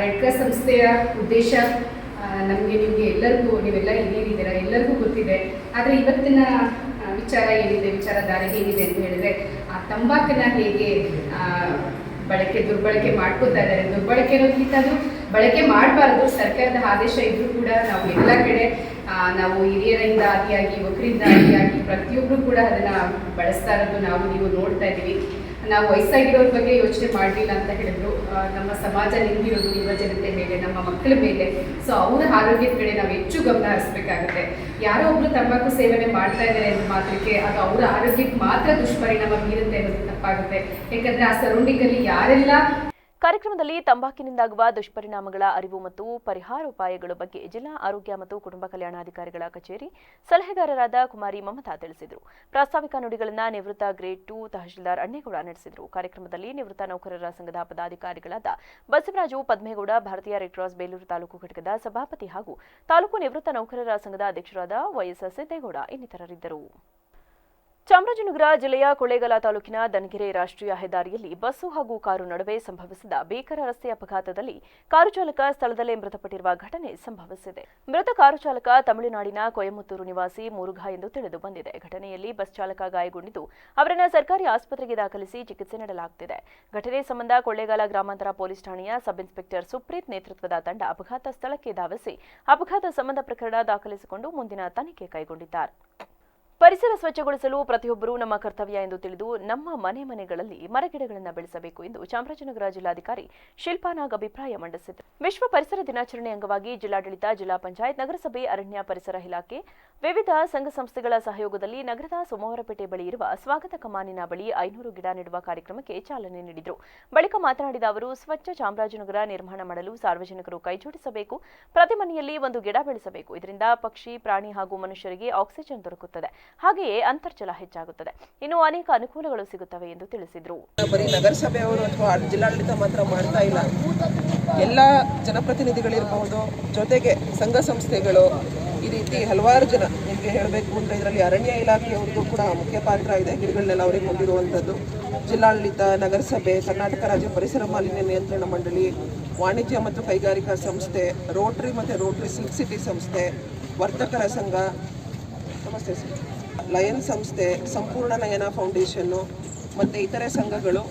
ರೆಡ್ ಕ್ರಾಸ್ ಸಂಸ್ಥೆಯ ಉದ್ದೇಶ ನಮಗೆ ನಿಮಗೆ ಎಲ್ಲರಿಗೂ ನೀವೆಲ್ಲ ಇದ್ದೀರಾ, ಎಲ್ಲರಿಗೂ ಗೊತ್ತಿದೆ. ಆದರೆ ಇವತ್ತಿನ ವಿಚಾರ ಏನಿದೆ, ವಿಚಾರಧಾರೆ ಏನಿದೆ ಅಂತ ಹೇಳಿದ್ರೆ ತಂಬಾಕನ್ನ ಹೇಗೆ ದುರ್ಬಳಕೆ ಮಾಡ್ಕೋತಾ ಇದ್ದಾರೆ. ದುರ್ಬಳಕೆ ಅನ್ನೋದಕ್ಕಿಂತ ಅದು ಬಳಕೆ ಮಾಡಬಾರ್ದು. ಸರ್ಕಾರದ ಆದೇಶ ಇದ್ರೂ ಕೂಡ ನಾವು ಎಲ್ಲ ಕಡೆ ನಾವು ಹಿರಿಯರಿಂದ ಆದಿಯಾಗಿ ಯುವಕರಿಂದ ಆದಿಯಾಗಿ ಪ್ರತಿಯೊಬ್ಬರು ಕೂಡ ಅದನ್ನ ಬಳಸ್ತಾ ಇರೋದು ನೀವು ನೋಡ್ತಾ ಇದ್ದೀವಿ. ನಾವು ವಯಸ್ಸಾಗಿರೋರ ಬಗ್ಗೆ ಯೋಚನೆ ಮಾಡಲಿಲ್ಲ ಅಂತ ಹೇಳಿದ್ರು. ನಮ್ಮ ಸಮಾಜ ನಿಂತಿರೋದು ಯುವ ಜನತೆ ಮೇಲೆ, ನಮ್ಮ ಮಕ್ಕಳ ಮೇಲೆ. ಸೊ ಅವರ ಆರೋಗ್ಯದ ಕಡೆ ನಾವು ಹೆಚ್ಚು ಗಮನ ಹರಿಸಬೇಕಾಗುತ್ತೆ. ಯಾರೋ ಒಬ್ರು ತಂಬಾಕು ಸೇವನೆ ಮಾಡ್ತಾ ಇದ್ದಾರೆ ಅಂತ ಮಾತ್ರಕ್ಕೆ ಅದು ಅವರ ಆರೋಗ್ಯಕ್ಕೆ ಮಾತ್ರ ದುಷ್ಪರಿಣಾಮ ಬೀರುತ್ತೆ ಅನ್ನೋದು ತಪ್ಪಾಗುತ್ತೆ. ಯಾಕಂದ್ರೆ ಆ ಸರೌಂಡಿಂಗಲ್ಲಿ ಯಾರೆಲ್ಲ ಕಾರ್ಯಕ್ರಮದಲ್ಲಿ ತಂಬಾಕಿನಿಂದಾಗುವ ದುಷ್ಪರಿಣಾಮಗಳ ಅರಿವು ಮತ್ತು ಪರಿಹಾರೋಪಾಯಗಳ ಬಗ್ಗೆ ಜಿಲ್ಲಾ ಆರೋಗ್ಯ ಮತ್ತು ಕುಟುಂಬ ಕಲ್ಯಾಣಾಧಿಕಾರಿಗಳ ಕಚೇರಿ ಸಲಹೆಗಾರರಾದ ಕುಮಾರಿ ಮಮತಾ ತಿಳಿಸಿದರು. ಪ್ರಾಸ್ತಾವಿಕ ನುಡಿಗಳನ್ನು ನಿವೃತ್ತ ಗ್ರೇಡ್ 2 ತಹಶೀಲ್ದಾರ್ ಅಣ್ಣೇಗೌಡ ನಡೆಸಿದರು. ಕಾರ್ಯಕ್ರಮದಲ್ಲಿ ನಿವೃತ್ತ ನೌಕರರ ಸಂಘದ ಪದಾಧಿಕಾರಿಗಳಾದ ಬಸವರಾಜು ಪದ್ಮೇಗೌಡ, ಭಾರತೀಯ ರೆಡ್ ಕ್ರಾಸ್ ಬೇಲೂರು ತಾಲೂಕು ಘಟಕದ ಸಭಾಪತಿ ಹಾಗೂ ತಾಲೂಕು ನಿವೃತ್ತ ನೌಕರರ ಸಂಘದ ಅಧ್ಯಕ್ಷರಾದ ವೈಎಸ್ ಸಿದ್ದೇಗೌಡ ಇನ್ನಿತರರಿದ್ದರು. ಚಾಮರಾಜನಗರ ಜಿಲ್ಲೆಯ ಕೊಳ್ಳೇಗಾಲ ತಾಲೂಕಿನ ದನಗೆರೆ ರಾಷ್ಟ್ರೀಯ ಹೆದ್ದಾರಿಯಲ್ಲಿ ಬಸ್ಸು ಹಾಗೂ ಕಾರು ನಡುವೆ ಸಂಭವಿಸಿದ ಭೀಕರ ರಸ್ತೆ ಅಪಘಾತದಲ್ಲಿ ಕಾರು ಚಾಲಕ ಸ್ಥಳದಲ್ಲೇ ಮೃತಪಟ್ಟಿರುವ ಘಟನೆ ಸಂಭವಿಸಿದೆ. ಮೃತ ಕಾರು ಚಾಲಕ ತಮಿಳುನಾಡಿನ ಕೊಯಮತ್ತೂರು ನಿವಾಸಿ ಮುರುಘಾ ಎಂದು ತಿಳಿದು ಬಂದಿದೆ. ಘಟನೆಯಲ್ಲಿ ಬಸ್ ಚಾಲಕ ಗಾಯಗೊಂಡಿದ್ದು ಅವರನ್ನು ಸರ್ಕಾರಿ ಆಸ್ಪತ್ರೆಗೆ ದಾಖಲಿಸಿ ಚಿಕಿತ್ಸೆ ನೀಡಲಾಗುತ್ತಿದೆ. ಘಟನೆ ಸಂಬಂಧ ಕೊಳ್ಳೇಗಾಲ ಗ್ರಾಮಾಂತರ ಪೊಲೀಸ್ ಠಾಣೆಯ ಸಬ್ ಇನ್ಸ್ಪೆಕ್ಟರ್ ಸುಪ್ರೀತ್ ನೇತೃತ್ವದ ತಂಡ ಅಪಘಾತ ಸ್ಥಳಕ್ಕೆ ಧಾವಿಸಿ ಅಪಘಾತ ಸಂಬಂಧ ಪ್ರಕರಣ ದಾಖಲಿಸಿಕೊಂಡು ಮುಂದಿನ ತನಿಖೆ ಕೈಗೊಂಡಿದ್ದಾರೆ. ಪರಿಸರ ಸ್ವಚ್ಛಗೊಳಿಸಲು ಪ್ರತಿಯೊಬ್ಬರೂ ನಮ್ಮ ಕರ್ತವ್ಯ ಎಂದು ತಿಳಿದು ನಮ್ಮ ಮನೆಗಳಲ್ಲಿ ಮರಗಿಡಗಳನ್ನು ಬೆಳೆಸಬೇಕು ಎಂದು ಚಾಮರಾಜನಗರ ಜಿಲ್ಲಾಧಿಕಾರಿ ಶಿಲ್ಪಾ ನಾಗ್ ಅಭಿಪ್ರಾಯ ಮಂಡಿಸಿದರು. ವಿಶ್ವ ಪರಿಸರ ದಿನಾಚರಣೆ ಅಂಗವಾಗಿ ಜಿಲ್ಲಾಡಳಿತ, ಜಿಲ್ಲಾ ಪಂಚಾಯತ್, ನಗರಸಭೆ, ಅರಣ್ಯ ಪರಿಸರ ಇಲಾಖೆ, ವಿವಿಧ ಸಂಘ ಸಂಸ್ಥೆಗಳ ಸಹಯೋಗದಲ್ಲಿ ನಗರದ ಸೋಮವಾರಪೇಟೆ ಬಳಿ ಇರುವ ಸ್ವಾಗತ ಕಮಾನಿನ ಬಳಿ 500 ಗಿಡ ನೆಡುವ ಕಾರ್ಯಕ್ರಮಕ್ಕೆ ಚಾಲನೆ ನೀಡಿದರು. ಬಳಿಕ ಮಾತನಾಡಿದ ಅವರು, ಸ್ವಚ್ಛ ಚಾಮರಾಜನಗರ ನಿರ್ಮಾಣ ಮಾಡಲು ಸಾರ್ವಜನಿಕರು ಕೈಜೋಡಿಸಬೇಕು. ಪ್ರತಿ ಮನೆಯಲ್ಲಿ ಒಂದು ಗಿಡ ಬೆಳೆಸಬೇಕು. ಇದರಿಂದ ಪಕ್ಷಿ, ಪ್ರಾಣಿ ಹಾಗೂ ಮನುಷ್ಯರಿಗೆ ಆಕ್ಸಿಜನ್ ದೊರಕುತ್ತದೆ. ಹಾಗೆಯೇ ಅಂತರ್ಜಲ ಹೆಚ್ಚಾಗುತ್ತದೆ. ಇನ್ನು ಅನೇಕ ಅನುಕೂಲಗಳು ಸಿಗುತ್ತವೆ ಎಂದು ತಿಳಿಸಿದರು. ಬರೀ ನಗರಸಭೆಯವರು ಅಥವಾ ಜಿಲ್ಲಾಡಳಿತ ಮಾತ್ರ ಮಾಡ್ತಾ ಇಲ್ಲ, ಎಲ್ಲ ಜನಪ್ರತಿನಿಧಿಗಳಿರಬಹುದು, ಜೊತೆಗೆ ಸಂಘ ಸಂಸ್ಥೆಗಳು, ಈ ರೀತಿ ಹಲವಾರು ಜನ. ನಿಮಗೆ ಹೇಳಬೇಕು ಅಂದರೆ ಇದರಲ್ಲಿ ಅರಣ್ಯ ಇಲಾಖೆಯವ್ರಿಗೂ ಕೂಡ ಮುಖ್ಯ ಪಾತ್ರ ಇದೆ. ಗಿಡಗಳನ್ನೆಲ್ಲ ಅವರಿಗೆ ಹೊಂದಿರುವಂಥದ್ದು. ಜಿಲ್ಲಾಡಳಿತ, ನಗರಸಭೆ, ಕರ್ನಾಟಕ ರಾಜ್ಯ ಪರಿಸರ ಮಾಲಿನ್ಯ ನಿಯಂತ್ರಣ ಮಂಡಳಿ, ವಾಣಿಜ್ಯ ಮತ್ತು ಕೈಗಾರಿಕಾ ಸಂಸ್ಥೆ, ರೋಟರಿ ಮತ್ತು ರೋಟರಿ ಸಿಲ್ಕ್ ಸಿಟಿ ಸಂಸ್ಥೆ, ವರ್ತಕರ ಸಂಘ, ನಮಸ್ತೆ ಸರ್, ಲಯನ್ ಸಂಸ್ಥೆ, ಸಂಪೂರ್ಣ ನಯನ ಫೌಂಡೇಶನ್ನು ಮತ್ತು ಇತರೆ ಸಂಘಗಳು.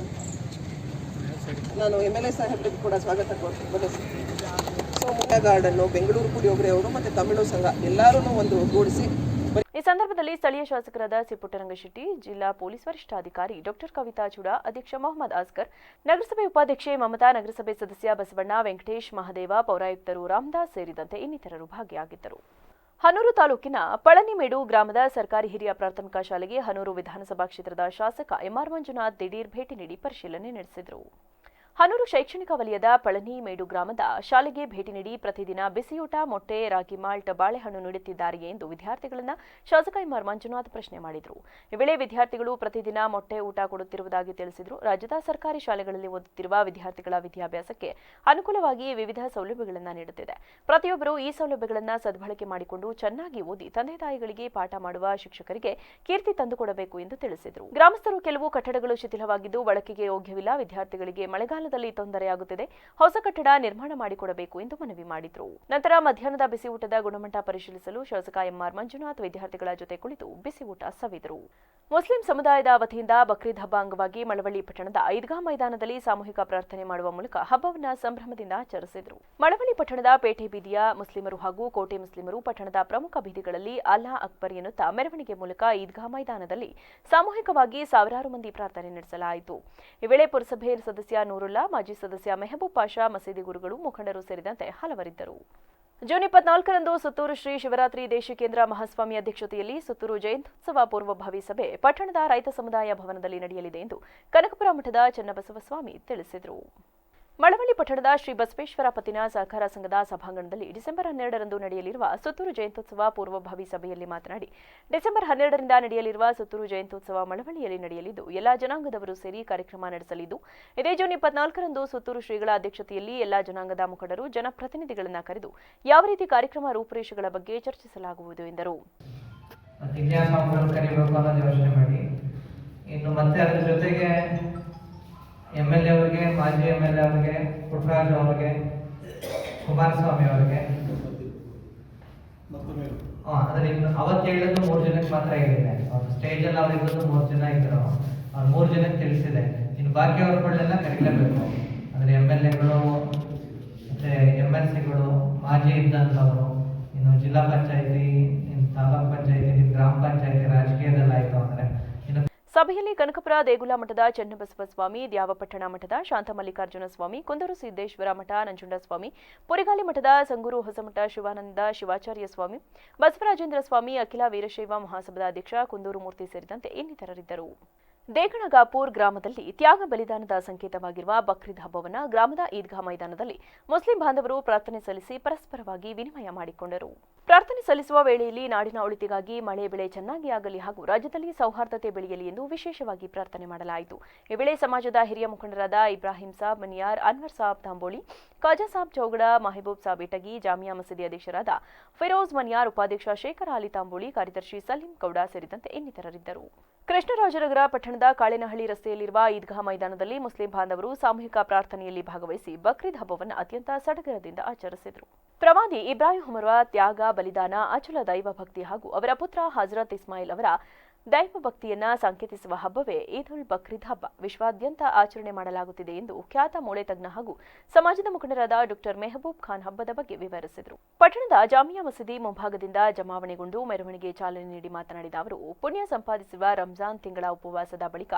ನಾನು MLA ಸಾಹೇಬ್ರಿಗೆ ಕೂಡ ಸ್ವಾಗತ ಕೊಡ್ತೀನಿ. ಸೊ ಮುಖ್ಯ ಗಾರ್ಡನ್ನು, ಬೆಂಗಳೂರು ಕುಡಿಯೋಗ್ರೆ ಅವರು ಮತ್ತು ತಮಿಳು ಸಂಘ ಎಲ್ಲರೂ ಒಂದು ಗೂಡಿಸಿ. ಈ ಸಂದರ್ಭದಲ್ಲಿ ಸ್ಥಳೀಯ ಶಾಸಕರಾದ ಸಿಪುಟ್ಟರಂಗಶೆಟ್ಟಿ, ಜಿಲ್ಲಾ ಪೊಲೀಸ್ ವರಿಷ್ಠಾಧಿಕಾರಿ ಡಾಕ್ಟರ್ ಕವಿತಾ ಚೂಡಾ, ಅಧ್ಯಕ್ಷ ಮೊಹಮ್ಮದ್ ಅಸ್ಕರ್, ನಗರಸಭೆ ಉಪಾಧ್ಯಕ್ಷೆ ಮಮತಾ, ನಗರಸಭೆ ಸದಸ್ಯ ಬಸವಣ್ಣ, ವೆಂಕಟೇಶ್, ಮಹದೇವ, ಪೌರಾಯುಕ್ತರು ರಾಮದಾಸ್ ಸೇರಿದಂತೆ ಇನ್ನಿತರರು ಭಾಗಿಯಾಗಿದ್ದರು. ಹನೂರು ತಾಲೂಕಿನ ಪಳನಿಮೇಡು ಗ್ರಾಮದ ಸರ್ಕಾರಿ ಹಿರಿಯ ಪ್ರಾಥಮಿಕ ಶಾಲೆಗೆ ಹನೂರು ವಿಧಾನಸಭಾ ಕ್ಷೇತ್ರದ ಶಾಸಕ ಎಂಆರ್ ಮಂಜುನಾಥ್ ದಿಢೀರ್ ಭೇಟಿ ನೀಡಿ ಪರಿಶೀಲನೆ ನಡೆಸಿದರು. ಹನೂರು ಶೈಕ್ಷಣಿಕ ವಲಯದ ಪಳನಿಮೇಡು ಗ್ರಾಮದ ಶಾಲೆಗೆ ಭೇಟಿ ನೀಡಿ ಪ್ರತಿದಿನ ಬಿಸಿಯೂಟ, ಮೊಟ್ಟೆ, ರಾಗಿ ಮಾಲ್ಟ್, ಬಾಳೆಹಣ್ಣು ನೀಡುತ್ತಿದ್ದಾರೆಯೇ ಎಂದು ವಿದ್ಯಾರ್ಥಿಗಳನ್ನ ಶಾಸಕ ಎಂಆರ್ ಮಂಜುನಾಥ್ ಪ್ರಶ್ನೆ ಮಾಡಿದರು. ಈ ವೇಳೆ ವಿದ್ಯಾರ್ಥಿಗಳು ಪ್ರತಿದಿನ ಮೊಟ್ಟೆ ಊಟ ಕೊಡುತ್ತಿರುವುದಾಗಿ ತಿಳಿಸಿದರು. ರಾಜ್ಯದ ಸರ್ಕಾರಿ ಶಾಲೆಗಳಲ್ಲಿ ಓದುತ್ತಿರುವ ವಿದ್ಯಾರ್ಥಿಗಳ ವಿದ್ಯಾಭ್ಯಾಸಕ್ಕೆ ಅನುಕೂಲವಾಗಿ ವಿವಿಧ ಸೌಲಭ್ಯಗಳನ್ನು ನೀಡುತ್ತಿದೆ. ಪ್ರತಿಯೊಬ್ಬರು ಈ ಸೌಲಭ್ಯಗಳನ್ನು ಸದ್ಬಳಕೆ ಮಾಡಿಕೊಂಡು ಚೆನ್ನಾಗಿ ಓದಿ ತಂದೆ ತಾಯಿಗಳಿಗೆ ಪಾಠ ಮಾಡುವ ಶಿಕ್ಷಕರಿಗೆ ಕೀರ್ತಿ ತಂದುಕೊಡಬೇಕು ಎಂದು ತಿಳಿಸಿದರು. ಗ್ರಾಮಸ್ಥರು ಕೆಲವು ಕಟ್ಟಡಗಳು ಶಿಥಿಲವಾಗಿದ್ದು ಬಳಕೆಗೆ ಯೋಗ್ಯವಿಲ್ಲ, ವಿದ್ಯಾರ್ಥಿಗಳಿಗೆ ಮಳೆಗಾಲ ತೊಂದರೆಯಾಗುತ್ತಿದೆ, ಹೊಸ ಕಟ್ಟಡ ನಿರ್ಮಾಣ ಮಾಡಿಕೊಡಬೇಕು ಎಂದು ಮನವಿ ಮಾಡಿದರು. ನಂತರ ಮಧ್ಯಾಹ್ನದ ಬಿಸಿ ಊಟದ ಗುಣಮಟ್ಟ ಪರಿಶೀಲಿಸಲು ಶಾಸಕ ಎಂಆರ್ ಮಂಜುನಾಥ್ ವಿದ್ಯಾರ್ಥಿಗಳ ಜೊತೆ ಕುಳಿತು ಬಿಸಿ ಊಟ ಸವಿದರು. ಮುಸ್ಲಿಂ ಸಮುದಾಯದ ವತಿಯಿಂದ ಬಕ್ರೀದ್ ಹಬ್ಬ ಅಂಗವಾಗಿ ಮಳವಳ್ಳಿ ಪಟ್ಟಣದ ಈದ್ಗಾ ಮೈದಾನದಲ್ಲಿ ಸಾಮೂಹಿಕ ಪ್ರಾರ್ಥನೆ ಮಾಡುವ ಮೂಲಕ ಹಬ್ಬವನ್ನು ಸಂಭ್ರಮದಿಂದ ಆಚರಿಸಿದರು. ಮಳವಳ್ಳಿ ಪಟ್ಟಣದ ಪೇಟೆ ಬೀದಿಯ ಮುಸ್ಲಿಮರು ಹಾಗೂ ಕೋಟೆ ಮುಸ್ಲಿಮರು ಪಟ್ಟಣದ ಪ್ರಮುಖ ಬೀದಿಗಳಲ್ಲಿ ಅಲ್ಲಾ ಅಕ್ಬರ್ ಎನ್ನುತ್ತಾ ಮೆರವಣಿಗೆ ಮೂಲಕ ಈದ್ಗಾ ಮೈದಾನದಲ್ಲಿ ಸಾಮೂಹಿಕವಾಗಿ ಸಾವಿರಾರು ಮಂದಿ ಪ್ರಾರ್ಥನೆ ನಡೆಸಲಾಯಿತು. ಈ ವೇಳೆ ಪುರಸಭೆ ಸದಸ್ಯ ನೂರುಲ್ಲಾ, ಮಾಜಿ ಸದಸ್ಯ ಮೆಹಬೂಬ್ ಪಾಷಾ, ಮಸೀದಿ ಗುರುಗಳು, ಮುಖಂಡರು ಸೇರಿದಂತೆ ಹಲವರಿದ್ದರು. ಜೂನ್ 24ರಂದು ಸುತ್ತೂರು ಶ್ರೀ ಶಿವರಾತ್ರಿ ದೇಶಿಕೇಂದ್ರ ಮಹಾಸ್ವಾಮಿ ಅಧ್ಯಕ್ಷತೆಯಲ್ಲಿ ಸುತ್ತೂರು ಜಯಂತ್ಯುತ್ಸವ ಪೂರ್ವಭಾವಿ ಸಭೆ ಪಟ್ಟಣದ ರೈತ ಸಮುದಾಯ ಭವನದಲ್ಲಿ ನಡೆಯಲಿದೆ ಎಂದು ಕನಕಪುರ ಮಠದ ಚನ್ನಬಸವ ಸ್ವಾಮಿ ತಿಳಿಸಿದರು. ಮಳವಳ್ಳಿ ಪಟ್ಟಣದ ಶ್ರೀ ಬಸವೇಶ್ವರ ಪತ್ತಿನ ಸಹಕಾರ ಸಂಘದ ಸಭಾಂಗಣದಲ್ಲಿ ಡಿಸೆಂಬರ್ 12ರಂದು ನಡೆಯಲಿರುವ ಸುತ್ತೂರು ಜಯಂತ್ಯುತ್ಸವ ಪೂರ್ವಭಾವಿ ಸಭೆಯಲ್ಲಿ ಮಾತನಾಡಿ, ಡಿಸೆಂಬರ್ 12ರಿಂದ ನಡೆಯಲಿರುವ ಸುತ್ತೂರು ಜಯಂತ್ಯುತ್ಸವ ಮಳವಳ್ಳಿಯಲ್ಲಿ ನಡೆಯಲಿದ್ದು ಎಲ್ಲಾ ಜನಾಂಗದವರು ಸೇರಿ ಕಾರ್ಯಕ್ರಮ ನಡೆಸಲಿದ್ದು, ಇದೇ ಜೂನ್ 24ರಂದು ಸುತ್ತೂರು ಶ್ರೀಗಳ ಅಧ್ಯಕ್ಷತೆಯಲ್ಲಿ ಎಲ್ಲಾ ಜನಾಂಗದ ಮುಖಂಡರು, ಜನಪ್ರತಿನಿಧಿಗಳನ್ನು ಕರೆದು ಯಾವ ರೀತಿ ಕಾರ್ಯಕ್ರಮ ರೂಪುರೇಷೆಗಳ ಬಗ್ಗೆ ಚರ್ಚಿಸಲಾಗುವುದು ಎಂದರು. MLA ಅವರಿಗೆ, ಮಾಜಿ MLA ಅವರಿಗೆ, ಪುಟ್ಟರಾಜು ಅವರಿಗೆ, ಕುಮಾರಸ್ವಾಮಿ ಅವರಿಗೆ ಅಂದ್ರೆ ಅವತ್ತು ಹೇಳಿದ್ದು 3 ಜನಕ್ಕೆ ಮಾತ್ರ ಹೇಳಿದೆ. ಅವ್ರು ಸ್ಟೇಜಲ್ಲಿ ಅವ್ರು ಇರೋದು 3 ಜನ ಇದ್ರು, ಅವ್ರು 3 ಜನಕ್ಕೆ ತಿಳಿಸಿದೆ. ಇನ್ನು ಬಾಕಿ ಅವ್ರುಗಳನ್ನೆಲ್ಲ ಕರೀಲೇಬೇಕು. ಅಂದ್ರೆ MLAಗಳು ಮತ್ತೆ MLCಗಳು, ಮಾಜಿ ಇದ್ದಂಥವರು, ಇನ್ನು ಜಿಲ್ಲಾ ಪಂಚಾಯತಿ, ಇನ್ನು ತಾಲೂಕ್ ಪಂಚಾಯತಿ, ಗ್ರಾಮ ಪಂಚಾಯತಿ ರಾಜಕೀಯದಲ್ಲಿ ಆಯ್ತು ಅಂದ್ರೆ. ಸಭೆಯಲ್ಲಿ ಕನಕಪುರ ದೇಗುಲ ಮಠದ ಚನ್ನಬಸವ ಸ್ವಾಮಿ, ದ್ಯಾವಪಟ್ಟಣ ಮಠದ ಶಾಂತಮಲ್ಲಿಕಾರ್ಜುನ ಸ್ವಾಮಿ, ಕುಂದೂರು ಸಿದ್ದೇಶ್ವರ ಮಠ ನಂಜುಂಡ ಸ್ವಾಮಿ, ಪುರಿಗಾಲಿ ಮಠದ ಸಂಗೂರು ಹೊಸಮಠ ಶಿವಾನಂದ ಶಿವಾಚಾರ್ಯ ಸ್ವಾಮಿ, ಬಸವರಾಜೇಂದ್ರ ಸ್ವಾಮಿ, ಅಖಿಲ ವೀರಶೈವ ಮಹಾಸಭಾದ ಅಧ್ಯಕ್ಷ ಕುಂದೂರು ಮೂರ್ತಿ ಸೇರಿದಂತೆ ಇನ್ನಿತರರಿದ್ದರು. ದೇಗಣಗಾಪುರ್ ಗ್ರಾಮದಲ್ಲಿ ತ್ಯಾಗ ಬಲಿದಾನದ ಸಂಕೇತವಾಗಿರುವ ಬಕ್ರೀದ್ ಹಬ್ಬವನ್ನು ಗ್ರಾಮದ ಈದ್ಗಾ ಮೈದಾನದಲ್ಲಿ ಮುಸ್ಲಿಂ ಬಾಂಧವರು ಪ್ರಾರ್ಥನೆ ಸಲ್ಲಿಸಿ ಪರಸ್ಪರವಾಗಿ ವಿನಿಮಯ ಮಾಡಿಕೊಂಡರು. ಪ್ರಾರ್ಥನೆ ಸಲ್ಲಿಸುವ ವೇಳೆಯಲ್ಲಿ ನಾಡಿನ ಒಳಿತಿಗಾಗಿ ಮಳೆ ಬೆಳೆ ಚೆನ್ನಾಗಿ ಆಗಲಿ ಹಾಗೂ ರಾಜ್ಯದಲ್ಲಿ ಸೌಹಾರ್ದತೆ ಬೆಳೆಯಲಿ ಎಂದು ವಿಶೇಷವಾಗಿ ಪ್ರಾರ್ಥನೆ ಮಾಡಲಾಯಿತು. ಈ ವೇಳೆ ಸಮಾಜದ ಹಿರಿಯ ಮುಖಂಡರಾದ ಇಬ್ರಾಹಿಂ ಸಾಬ್ ಮನಿಯಾರ್, ಅನ್ವರ್ ಸಾಬ್ ತಾಂಬೋಳಿ, ಖಾಜಾ ಸಾಬ್ ಚೌಗಡ, ಮಹಬೂಬ್ ಸಾಬ್ ಇಟಗಿ, ಜಾಮಿಯಾ ಮಸೀದಿ ಅಧ್ಯಕ್ಷರಾದ ಫಿರೋಜ್ ಮನಿಯಾರ್, ಉಪಾಧ್ಯಕ್ಷ ಶೇಖರ ಅಲಿ ತಾಂಬೋಳಿ, ಕಾರ್ಯದರ್ಶಿ ಸಲೀಂ ಗೌಡ ಸೇರಿದಂತೆ ಇನ್ನಿತರರಿದ್ದರು. ಕೃಷ್ಣರಾಜನಗರ ಪಟ್ಟಣದ ಕಾಳೇನಹಳ್ಳಿ ರಸ್ತೆಯಲ್ಲಿರುವ ಈದ್ಗಾ ಮೈದಾನದಲ್ಲಿ ಮುಸ್ಲಿಂ ಬಾಂಧವರು ಸಾಮೂಹಿಕ ಪ್ರಾರ್ಥನೆಯಲ್ಲಿ ಭಾಗವಹಿಸಿ ಬಕ್ರೀದ್ ಹಬ್ಬವನ್ನು ಅತ್ಯಂತ ಸಡಗರದಿಂದ ಆಚರಿಸಿದರು. ಪ್ರವಾದಿ ಇಬ್ರಾಹಿಂ ಅವರ ತ್ಯಾಗ, ಬಲಿದಾನ, ಅಚಲ ದೈವ ಭಕ್ತಿ ಹಾಗೂ ಅವರ ಪುತ್ರ ಹಜರತ್ ಇಸ್ಮಾಯಿಲ್ ಅವರ ದೈವ ಭಕ್ತಿಯನ್ನ ಸಂಕೇತಿಸುವ ಹಬ್ಬವೇ ಈದ್ ಉಲ್ ಬಕ್ರೀದ್ ಹಬ್ಬ. ವಿಶ್ವಾದ್ಯಂತ ಆಚರಣೆ ಮಾಡಲಾಗುತ್ತಿದೆ ಎಂದು ಖ್ಯಾತ ಮೂಳೆ ತಜ್ಞ ಹಾಗೂ ಸಮಾಜದ ಮುಖಂಡರಾದ ಡಾಕ್ಟರ್ ಮೆಹಬೂಬ್ ಖಾನ್ ಹಬ್ಬದ ಬಗ್ಗೆ ವಿವರಿಸಿದರು. ಪಟ್ಟಣದ ಜಾಮಿಯಾ ಮಸೀದಿ ಮುಂಭಾಗದಿಂದ ಜಮಾವಣೆಗೊಂಡು ಮೆರವಣಿಗೆ ಚಾಲನೆ ನೀಡಿ ಮಾತನಾಡಿದ ಅವರು, ಪುಣ್ಯ ಸಂಪಾದಿಸುವ ರಂಜಾನ್ ತಿಂಗಳ ಉಪವಾಸದ ಬಳಿಕ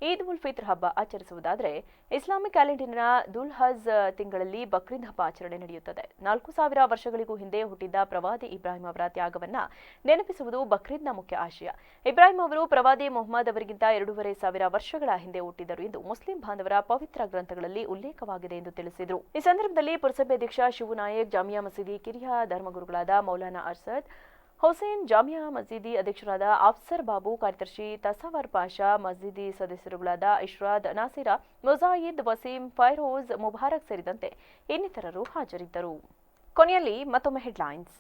ಈದ್ ಉಲ್ ಫಿತ್ರ್ ಹಬ್ಬ ಆಚರಿಸುವುದಾದರೆ ಇಸ್ಲಾಮಿಕ್ ಕ್ಯಾಲೆಂಡರ್ನ ದುಲ್ಹಜ್ ತಿಂಗಳಲ್ಲಿ ಬಕ್ರೀದ್ ಹಬ್ಬ ಆಚರಣೆ ನಡೆಯುತ್ತದೆ. 4000 ವರ್ಷಗಳಿಗೂ ಹಿಂದೆ ಹುಟ್ಟಿದ್ದ ಪ್ರವಾದಿ ಇಬ್ರಾಹಿಂ ಅವರ ತ್ಯಾಗವನ್ನ ನೆನಪಿಸುವುದು ಬಕ್ರೀದ್ನ ಮುಖ್ಯ ಆಶಯ. ಇಬ್ರಾಹಿಂ ಅವರು ಪ್ರವಾದಿ ಮೊಹಮ್ಮದ್ ಅವರಿಗಿಂತ 2500 ವರ್ಷಗಳ ಹಿಂದೆ ಹುಟ್ಟಿದ್ದರು ಎಂದು ಮುಸ್ಲಿಂ ಬಾಂಧವರ ಪವಿತ್ರ ಗ್ರಂಥಗಳಲ್ಲಿ ಉಲ್ಲೇಖವಾಗಿದೆ ಎಂದು ತಿಳಿಸಿದರು. ಈ ಸಂದರ್ಭದಲ್ಲಿ ಪುರಸಭೆ ಅಧ್ಯಕ್ಷ ಶಿವು ನಾಯಕ್, ಜಾಮಿಯಾ ಮಸೀದಿ ಕಿರಿಯ ಧರ್ಮಗುರುಗಳಾದ ಮೌಲಾನಾ ಅರ್ಸದ್ ಹುಸೇನ್, ಜಾಮಿಯಾ ಮಸೀದಿ ಅಧ್ಯಕ್ಷರಾದ ಅಫ್ಸರ್ ಬಾಬು, ಕಾರ್ಯದರ್ಶಿ ತಸಾವರ್ ಪಾಷಾ, ಮಸೀದಿ ಸದಸ್ಯರುಗಳಾದ ಇಶ್ರಾದ್, ನಾಸಿರಾ, ಮುಜಾಹಿದ್, ವಸೀಂ, ಫೈರೋಜ್, ಮುಬಾರಕ್ ಸೇರಿದಂತೆ ಇನ್ನಿತರರು ಹಾಜರಿದ್ದರು. ಕೊನೆಯಲ್ಲಿ ಮತ್ತೊಮ್ಮೆ ಹೆಡ್ಲೈನ್ಸ್.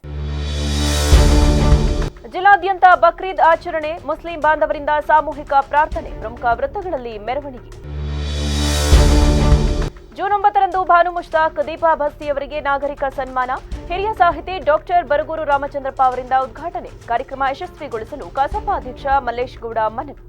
ಜಿಲ್ಲಾದ್ಯಂತ ಬಕ್ರೀದ್ ಆಚರಣೆ, ಮುಸ್ಲಿಂ ಬಾಂಧವರಿಂದ ಸಾಮೂಹಿಕ ಪ್ರಾರ್ಥನೆ, ಪ್ರಮುಖ ವೃತ್ತಗಳಲ್ಲಿ ಮೆರವಣಿಗೆ. ಜೂನ್ 9ರಂದು ಭಾನು ಮುಷ್ತಾಕ್, ದೀಪಾ ಭಸ್ತಿ ಅವರಿಗೆ ನಾಗರಿಕ ಸನ್ಮಾನ, ಹಿರಿಯ ಸಾಹಿತಿ ಡಾಕ್ಟರ್ ಬರಗೂರು ರಾಮಚಂದ್ರಪ್ಪ ಅವರಿಂದ ಉದ್ಘಾಟನೆ. ಕಾರ್ಯಕ್ರಮ ಯಶಸ್ವಿಗೊಳಿಸಲು ಕಸಾಪ ಅಧ್ಯಕ್ಷ ಮಲ್ಲೇಶ್ ಗೌಡ ಮನವಿ.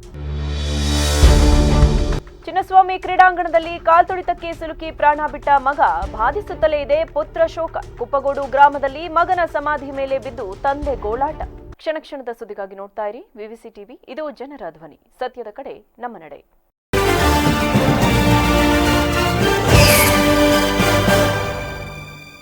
ಚಿನ್ನಸ್ವಾಮಿ ಕ್ರೀಡಾಂಗಣದಲ್ಲಿ ಕಾಲ್ತುಳಿತಕ್ಕೆ ಸಿಲುಕಿ ಪ್ರಾಣ ಬಿಟ್ಟ ಮಗ, ಬಾಧಿಸುತ್ತಲೇ ಇದೆ ಪುತ್ರ ಶೋಕ. ಕುಪ್ಪಗೋಡು ಗ್ರಾಮದಲ್ಲಿ ಮಗನ ಸಮಾಧಿ ಮೇಲೆ ಬಿದ್ದು ತಂದೆ ಗೋಳಾಟ. ಕ್ಷಣ ಕ್ಷಣದ ಸುದ್ದಿಗಾಗಿ ನೋಡ್ತಾ ಇರಿ ವಿವಿಸಿ ಟಿವಿ. ಇದು ಜನರ ಧ್ವನಿ, ಸತ್ಯದ ಕಡೆ ನಮ್ಮ ನಡೆ.